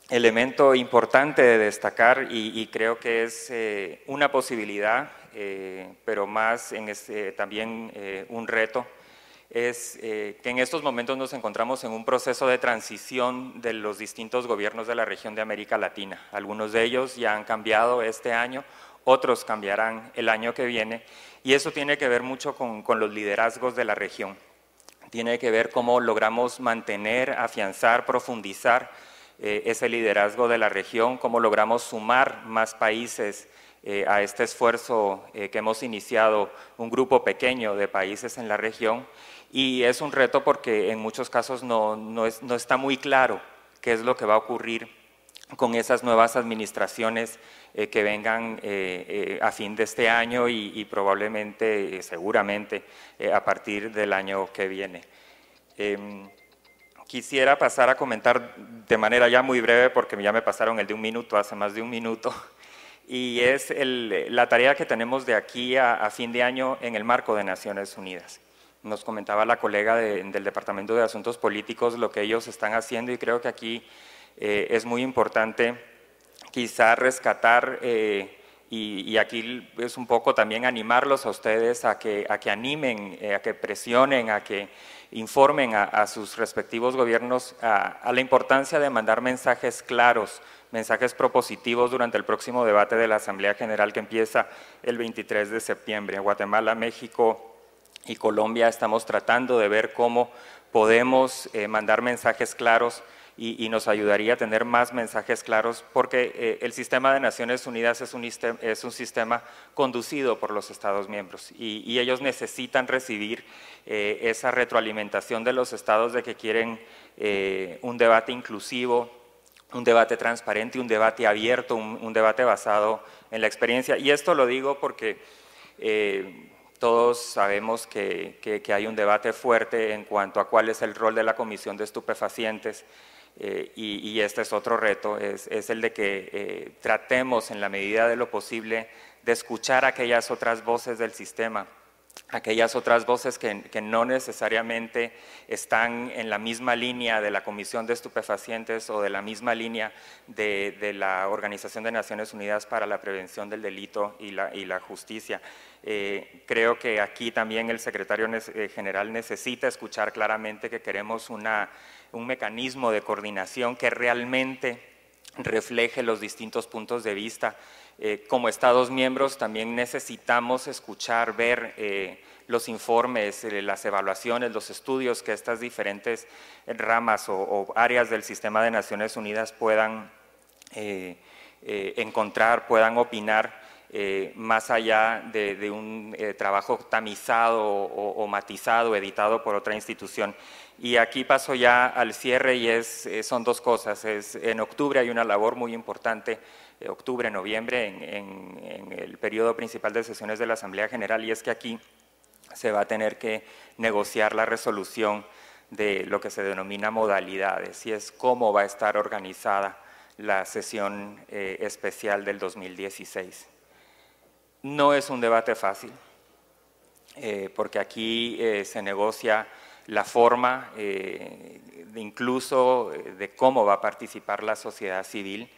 elemento importante de destacar, y creo que es una posibilidad, pero más también un reto, es que en estos momentos nos encontramos en un proceso de transición de los distintos gobiernos de la región de América Latina. Algunos de ellos ya han cambiado este año, otros cambiarán el año que viene, y eso tiene que ver mucho con los liderazgos de la región. Tiene que ver cómo logramos mantener, afianzar, profundizar ese liderazgo de la región, cómo logramos sumar más países a este esfuerzo que hemos iniciado un grupo pequeño de países en la región, y es un reto porque en muchos casos no está muy claro qué es lo que va a ocurrir con esas nuevas administraciones que vengan a fin de este año y probablemente, seguramente, a partir del año que viene. Quisiera pasar a comentar de manera ya muy breve, porque ya me pasaron el de un minuto, hace más de un minuto, y es la tarea que tenemos de aquí a fin de año en el marco de Naciones Unidas. Nos comentaba la colega del Departamento de Asuntos Políticos lo que ellos están haciendo, y creo que aquí es muy importante quizá rescatar, y aquí es un poco también animarlos a ustedes a que animen, a que presionen, a que informen a sus respectivos gobiernos a la importancia de mandar mensajes claros, mensajes propositivos durante el próximo debate de la Asamblea General que empieza el 23 de septiembre. En Guatemala, México y Colombia estamos tratando de ver cómo podemos mandar mensajes claros y nos ayudaría a tener más mensajes claros, porque el sistema de Naciones Unidas es un sistema conducido por los Estados miembros y ellos necesitan recibir esa retroalimentación de los Estados de que quieren un debate inclusivo, un debate transparente, un debate abierto, un debate basado en la experiencia. Y esto lo digo porque todos sabemos que hay un debate fuerte en cuanto a cuál es el rol de la Comisión de Estupefacientes, y este es otro reto, es el de que tratemos en la medida de lo posible de escuchar aquellas otras voces del sistema, aquellas otras voces que no necesariamente están en la misma línea de la Comisión de Estupefacientes o de la misma línea de la Organización de Naciones Unidas para la Prevención del Delito y la Justicia. Creo que aquí también el secretario general necesita escuchar claramente que queremos un mecanismo de coordinación que realmente refleje los distintos puntos de vista. Como Estados miembros también necesitamos escuchar, ver los informes, las evaluaciones, los estudios que estas diferentes ramas o áreas del sistema de Naciones Unidas puedan encontrar, puedan opinar, más allá de un trabajo tamizado o matizado, editado por otra institución. Y aquí paso ya al cierre y son dos cosas. En octubre hay una labor muy importante, octubre, noviembre, en el periodo principal de sesiones de la Asamblea General, y es que aquí se va a tener que negociar la resolución de lo que se denomina modalidades, y es cómo va a estar organizada la sesión especial del 2016. No es un debate fácil, porque aquí se negocia la forma incluso de cómo va a participar la sociedad civil,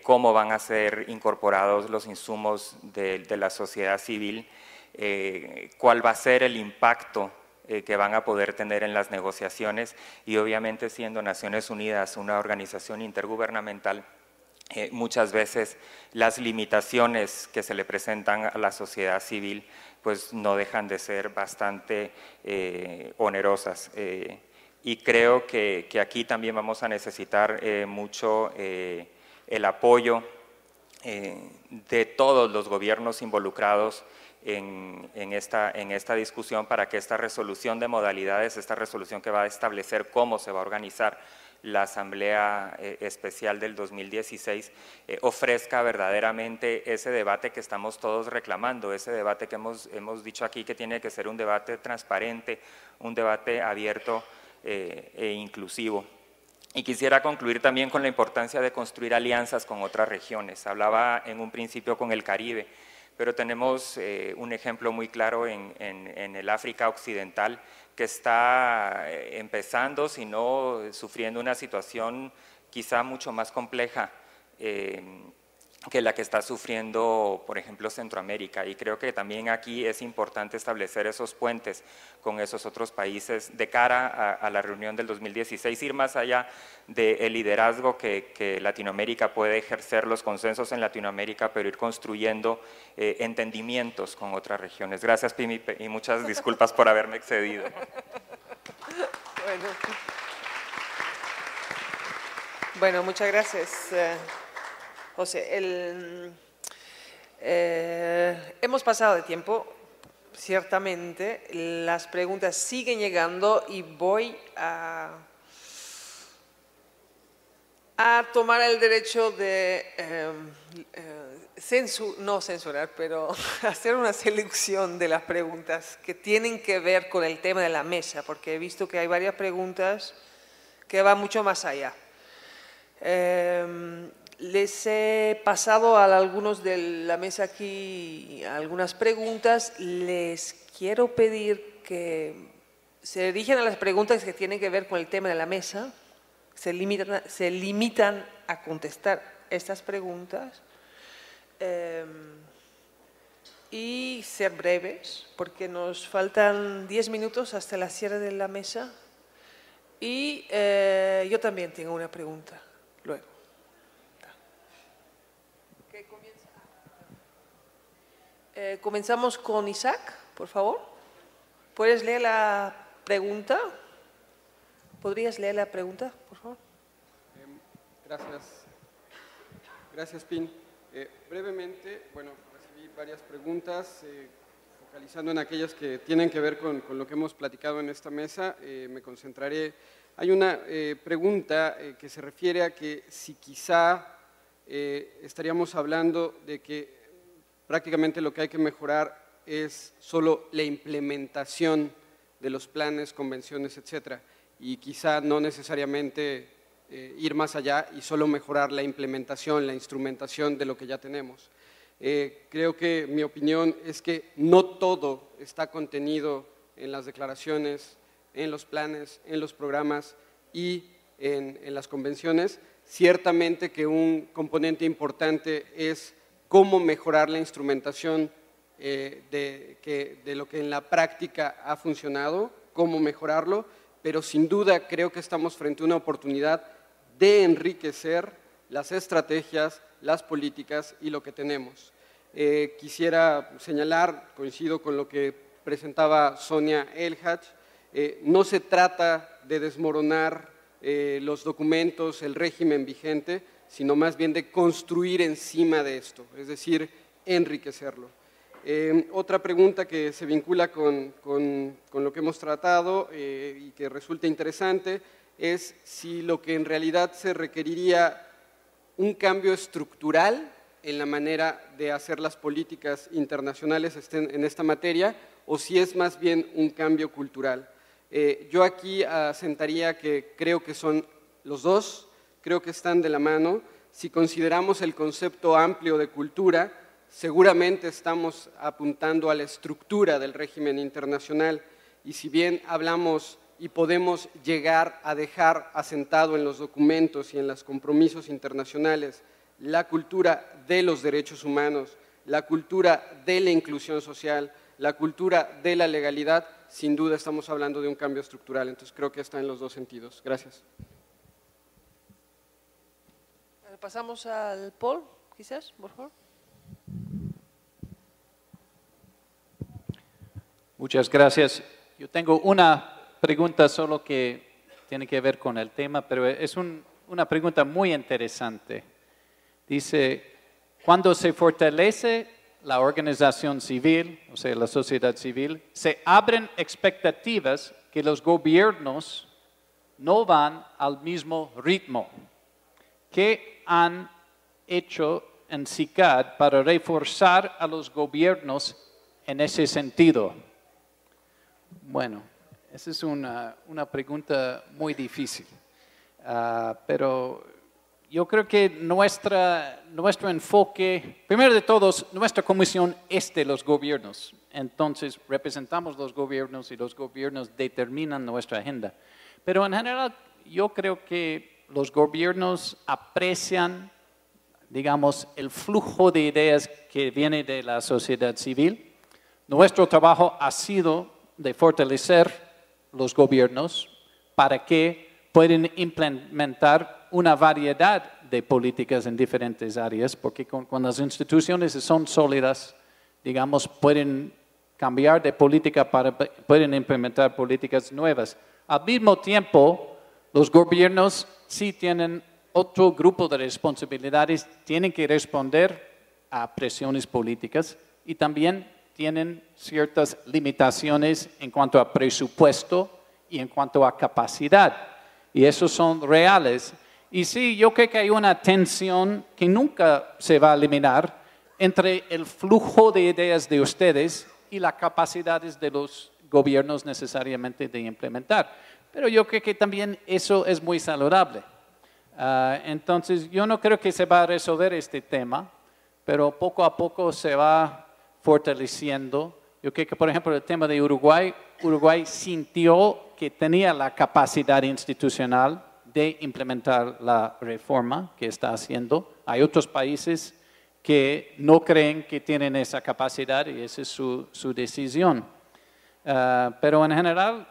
cómo van a ser incorporados los insumos de la sociedad civil, cuál va a ser el impacto que van a poder tener en las negociaciones, y obviamente siendo Naciones Unidas una organización intergubernamental, muchas veces las limitaciones que se le presentan a la sociedad civil pues no dejan de ser bastante onerosas. Y creo que aquí también vamos a necesitar mucho el apoyo de todos los gobiernos involucrados en esta discusión, para que esta resolución de modalidades, esta resolución que va a establecer cómo se va a organizar la Asamblea Especial del 2016, ofrezca verdaderamente ese debate que estamos todos reclamando, ese debate que hemos dicho aquí, que tiene que ser un debate transparente, un debate abierto e inclusivo. Y quisiera concluir también con la importancia de construir alianzas con otras regiones. Hablaba en un principio con el Caribe, pero tenemos un ejemplo muy claro en el África Occidental, que está empezando, si no sufriendo una situación quizá mucho más compleja que la que está sufriendo, por ejemplo, Centroamérica. Y creo que también aquí es importante establecer esos puentes con esos otros países de cara a la reunión del 2016, ir más allá del liderazgo que Latinoamérica puede ejercer, los consensos en Latinoamérica, pero ir construyendo entendimientos con otras regiones. Gracias, Pimi, y muchas disculpas por haberme excedido. Bueno, muchas gracias, José. Hemos pasado de tiempo, ciertamente. Las preguntas siguen llegando y voy a tomar el derecho de no censurar, pero hacer una selección de las preguntas que tienen que ver con el tema de la mesa, porque he visto que hay varias preguntas que van mucho más allá. Les he pasado a algunos de la mesa aquí algunas preguntas. Les quiero pedir que se dirijan a las preguntas que tienen que ver con el tema de la mesa. Se limitan a contestar estas preguntas y ser breves, porque nos faltan 10 minutos hasta la cierre de la mesa. Y yo también tengo una pregunta luego. Comenzamos con Isaac, por favor. ¿Puedes leer la pregunta? ¿Podrías leer la pregunta, por favor? Gracias. Gracias, Pin. Brevemente, bueno, recibí varias preguntas, focalizando en aquellas que tienen que ver con lo que hemos platicado en esta mesa. Me concentraré. Hay una pregunta que se refiere a que si quizá estaríamos hablando de que prácticamente lo que hay que mejorar es solo la implementación de los planes, convenciones, etcétera, y quizá no necesariamente ir más allá y solo mejorar la implementación, la instrumentación de lo que ya tenemos. Creo que mi opinión es que no todo está contenido en las declaraciones, en los planes, en los programas y en las convenciones. Ciertamente que un componente importante es cómo mejorar la instrumentación de lo que en la práctica ha funcionado, cómo mejorarlo, pero sin duda creo que estamos frente a una oportunidad de enriquecer las estrategias, las políticas y lo que tenemos. Quisiera señalar, coincido con lo que presentaba Sonia Elhach, no se trata de desmoronar los documentos, el régimen vigente, sino más bien de construir encima de esto, es decir, enriquecerlo. Otra pregunta que se vincula con lo que hemos tratado y que resulta interesante es si lo que en realidad se requeriría un cambio estructural en la manera de hacer las políticas internacionales en esta materia o si es más bien un cambio cultural. Yo aquí asentaría que creo que son los dos, creo que están de la mano. Si consideramos el concepto amplio de cultura, seguramente estamos apuntando a la estructura del régimen internacional y si bien hablamos y podemos llegar a dejar asentado en los documentos y en los compromisos internacionales la cultura de los derechos humanos, la cultura de la inclusión social, la cultura de la legalidad, sin duda estamos hablando de un cambio estructural. Entonces creo que está en los dos sentidos. Gracias. Pasamos al Paul, quizás, por favor. Muchas gracias. Yo tengo una pregunta solo que tiene que ver con el tema, pero es una pregunta muy interesante. Dice, cuando se fortalece la organización civil, o sea, la sociedad civil, se abren expectativas que los gobiernos no van al mismo ritmo. ¿Qué han hecho en CICAD para reforzar a los gobiernos en ese sentido? Bueno, esa es una pregunta muy difícil, pero yo creo que nuestro enfoque, primero de todos, nuestra comisión es de los gobiernos. Entonces, representamos los gobiernos y los gobiernos determinan nuestra agenda. Pero en general, yo creo que los gobiernos aprecian, digamos, el flujo de ideas que viene de la sociedad civil. Nuestro trabajo ha sido de fortalecer los gobiernos para que puedan implementar una variedad de políticas en diferentes áreas, porque cuando las instituciones son sólidas, digamos, pueden cambiar de política pueden implementar políticas nuevas. Al mismo tiempo, los gobiernos sí tienen otro grupo de responsabilidades, tienen que responder a presiones políticas y también tienen ciertas limitaciones en cuanto a presupuesto y en cuanto a capacidad. Y esos son reales. Y sí, yo creo que hay una tensión que nunca se va a eliminar entre el flujo de ideas de ustedes y las capacidades de los gobiernos necesariamente de implementar. Pero yo creo que también eso es muy saludable. Entonces, yo no creo que se va a resolver este tema, pero poco a poco se va fortaleciendo. Yo creo que, por ejemplo, el tema de Uruguay sintió que tenía la capacidad institucional de implementar la reforma que está haciendo. Hay otros países que no creen que tienen esa capacidad y esa es su decisión. Pero en general,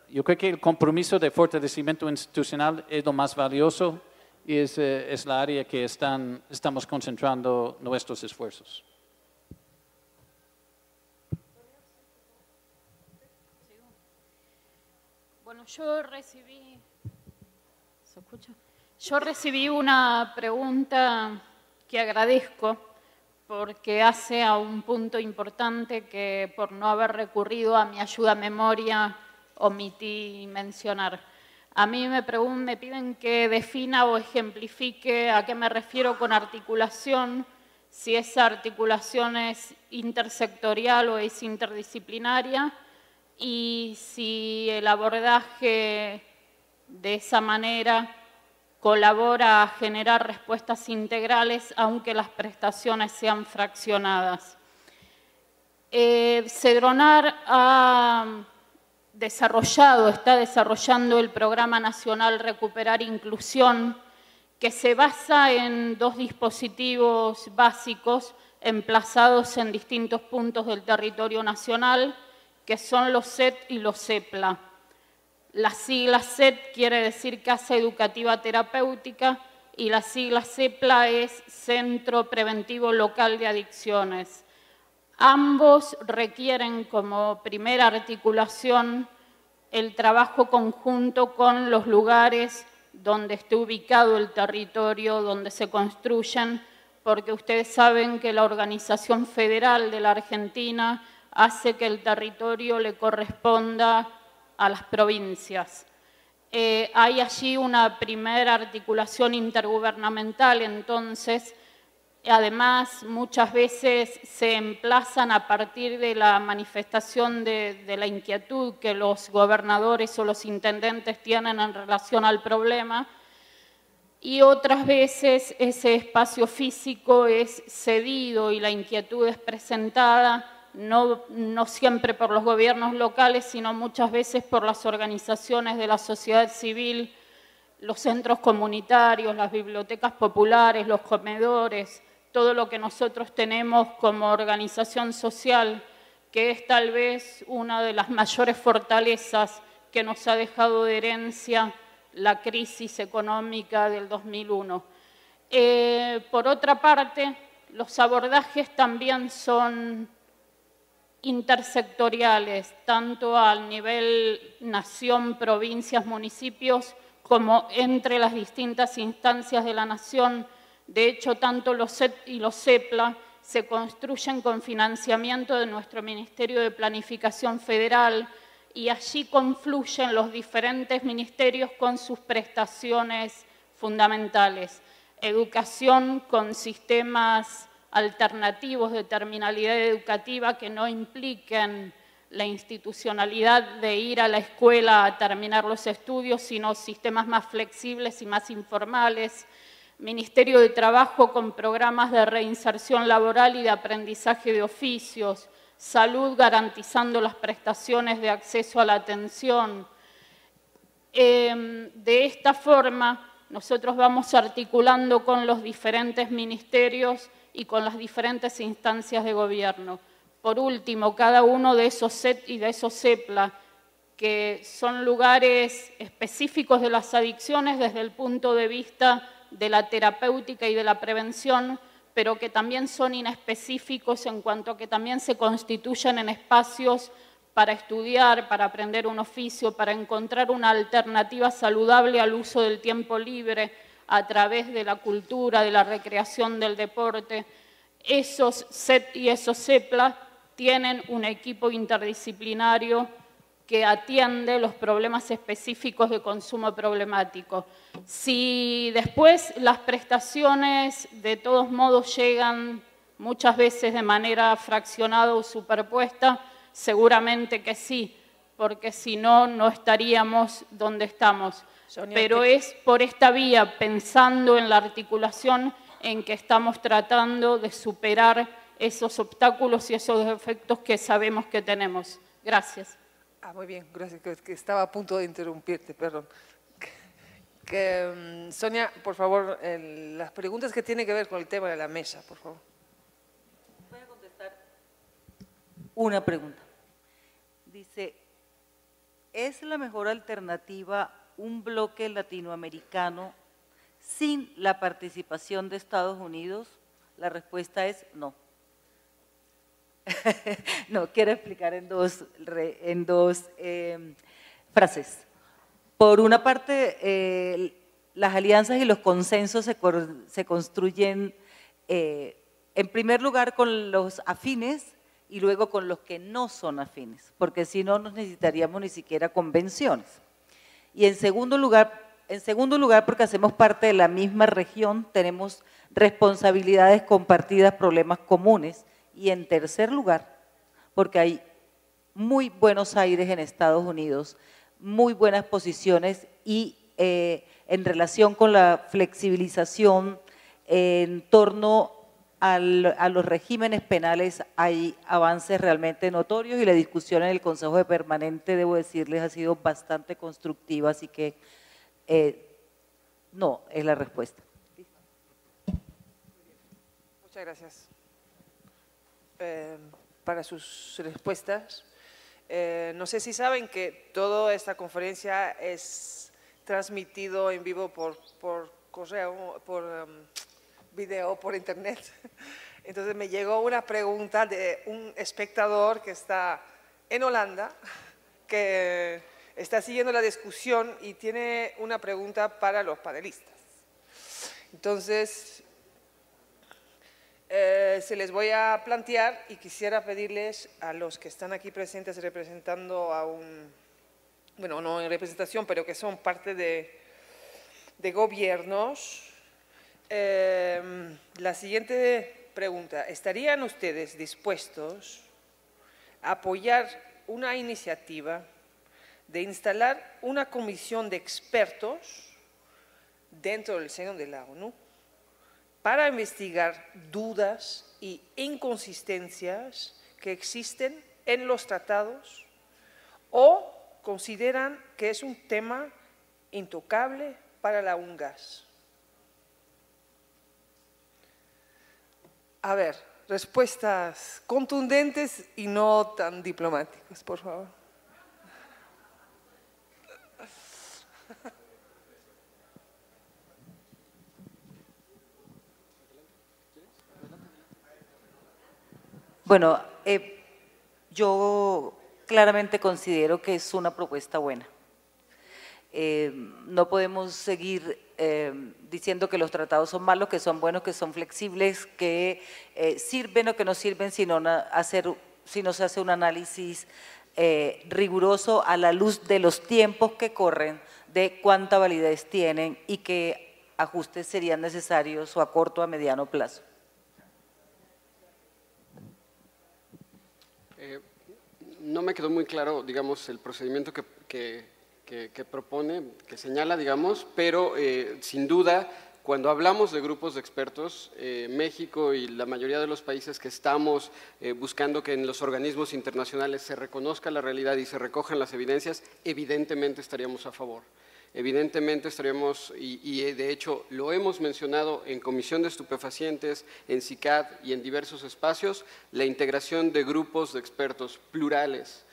yo creo que el compromiso de fortalecimiento institucional es lo más valioso y es la área que estamos concentrando nuestros esfuerzos. Bueno, yo recibí una pregunta que agradezco porque hace a un punto importante que por no haber recurrido a mi ayuda a memoria omití mencionar. A mí me piden que defina o ejemplifique a qué me refiero con articulación, si esa articulación es intersectorial o es interdisciplinaria, y si el abordaje de esa manera colabora a generar respuestas integrales, aunque las prestaciones sean fraccionadas. Cedronar está desarrollando el Programa Nacional Recuperar Inclusión, que se basa en dos dispositivos básicos emplazados en distintos puntos del territorio nacional, que son los CET y los CEPLA. La sigla CET quiere decir Casa Educativa Terapéutica y la sigla CEPLA es Centro Preventivo Local de Adicciones. Ambos requieren como primera articulación el trabajo conjunto con los lugares donde esté ubicado el territorio, donde se construyen, porque ustedes saben que la Organización Federal de la Argentina hace que el territorio le corresponda a las provincias. Hay allí una primera articulación intergubernamental, entonces, además, muchas veces se emplazan a partir de la manifestación de la inquietud que los gobernadores o los intendentes tienen en relación al problema, y otras veces ese espacio físico es cedido y la inquietud es presentada no siempre por los gobiernos locales, sino muchas veces por las organizaciones de la sociedad civil, los centros comunitarios, las bibliotecas populares, los comedores, todo lo que nosotros tenemos como organización social que es tal vez una de las mayores fortalezas que nos ha dejado de herencia la crisis económica del 2001. Por otra parte, los abordajes también son intersectoriales, tanto al nivel nación, provincias, municipios, como entre las distintas instancias de la nación. De hecho, tanto los CET y los CEPLA se construyen con financiamiento de nuestro Ministerio de Planificación Federal y allí confluyen los diferentes ministerios con sus prestaciones fundamentales. Educación con sistemas alternativos de terminalidad educativa que no impliquen la institucionalidad de ir a la escuela a terminar los estudios, sino sistemas más flexibles y más informales. Ministerio de Trabajo con programas de reinserción laboral y de aprendizaje de oficios. Salud garantizando las prestaciones de acceso a la atención. De esta forma, nosotros vamos articulando con los diferentes ministerios y con las diferentes instancias de gobierno. Por último, cada uno de esos CET y de esos CEPLA, que son lugares específicos de las adicciones desde el punto de vista de la terapéutica y de la prevención, pero que también son inespecíficos en cuanto a que también se constituyen en espacios para estudiar, para aprender un oficio, para encontrar una alternativa saludable al uso del tiempo libre a través de la cultura, de la recreación, del deporte. Esos CET y esos CEPLA tienen un equipo interdisciplinario que atiende los problemas específicos de consumo problemático. Si después las prestaciones de todos modos llegan muchas veces de manera fraccionada o superpuesta, seguramente que sí, porque si no, no estaríamos donde estamos. Sonia, pero es por esta vía, pensando en la articulación, en que estamos tratando de superar esos obstáculos y esos defectos que sabemos que tenemos. Gracias. Muy bien, gracias, que estaba a punto de interrumpirte, perdón. Sonia, por favor, las preguntas que tienen que ver con el tema de la mesa, por favor. Voy a contestar una pregunta. Dice, ¿es la mejor alternativa un bloque latinoamericano sin la participación de Estados Unidos? La respuesta es no. No, quiero explicar en dos frases. Por una parte, las alianzas y los consensos se construyen en primer lugar con los afines y luego con los que no son afines, porque si no, no necesitaríamos ni siquiera convenciones. Y en segundo lugar, porque hacemos parte de la misma región, tenemos responsabilidades compartidas, problemas comunes. Y en tercer lugar, porque hay muy buenos aires en Estados Unidos, muy buenas posiciones y en relación con la flexibilización en torno a los regímenes penales hay avances realmente notorios y la discusión en el Consejo de Permanente, debo decirles, ha sido bastante constructiva, así que no es la respuesta. Muchas gracias para sus respuestas. No sé si saben que toda esta conferencia es transmitido en vivo por correo, por video, por internet. Entonces me llegó una pregunta de un espectador que está en Holanda, que está siguiendo la discusión y tiene una pregunta para los panelistas. Entonces, se les voy a plantear y quisiera pedirles a los que están aquí presentes representando a bueno, no en representación, pero que son parte de gobiernos, la siguiente pregunta: ¿estarían ustedes dispuestos a apoyar una iniciativa de instalar una comisión de expertos dentro del seno de la ONU para investigar dudas y inconsistencias que existen en los tratados, o consideran que es un tema intocable para la UNGAS? A ver, respuestas contundentes y no tan diplomáticas, por favor. Bueno, yo claramente considero que es una propuesta buena. No podemos seguir diciendo que los tratados son malos, que son buenos, que son flexibles, que sirven o que no sirven, si no se hace un análisis riguroso a la luz de los tiempos que corren, de cuánta validez tienen y qué ajustes serían necesarios o a corto o a mediano plazo. No me quedó muy claro, digamos, el procedimiento que propone, que señala, digamos, pero sin duda, cuando hablamos de grupos de expertos, México y la mayoría de los países que estamos buscando que en los organismos internacionales se reconozca la realidad y se recojan las evidencias, evidentemente estaríamos a favor. Evidentemente estaríamos, y de hecho lo hemos mencionado en Comisión de Estupefacientes, en CICAD y en diversos espacios, la integración de grupos de expertos plurales,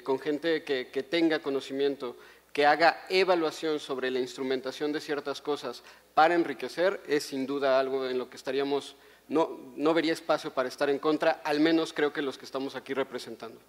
con gente que tenga conocimiento, que haga evaluación sobre la instrumentación de ciertas cosas para enriquecer, es sin duda algo en lo que estaríamos, no vería espacio para estar en contra, al menos creo que los que estamos aquí representando.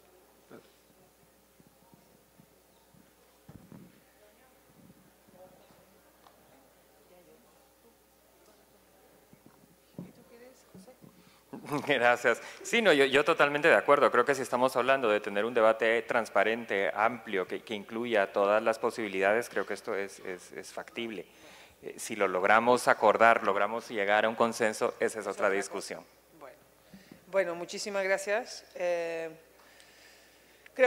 Gracias. Sí, no, yo totalmente de acuerdo. Creo que si estamos hablando de tener un debate transparente, amplio, que incluya todas las posibilidades, creo que esto es factible. Si lo logramos acordar, logramos llegar a un consenso, esa es otra discusión. Bueno, muchísimas gracias. Creo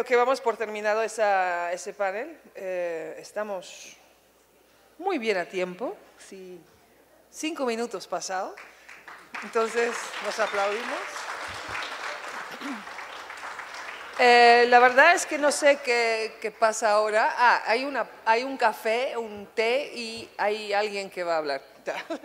que vamos por terminado ese panel. Estamos muy bien a tiempo, sí, 5 minutos pasado. Entonces, nos aplaudimos. La verdad es que no sé qué pasa ahora. Hay un café, un té y hay alguien que va a hablar. Gracias.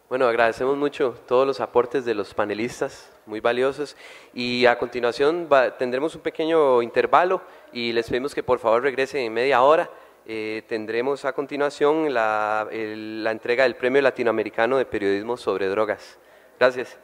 Bueno, agradecemos mucho todos los aportes de los panelistas, muy valiosos. Y a continuación tendremos un pequeño intervalo y les pedimos que por favor regresen en media hora. Tendremos a continuación la entrega del Premio Latinoamericano de Periodismo sobre Drogas. Gracias.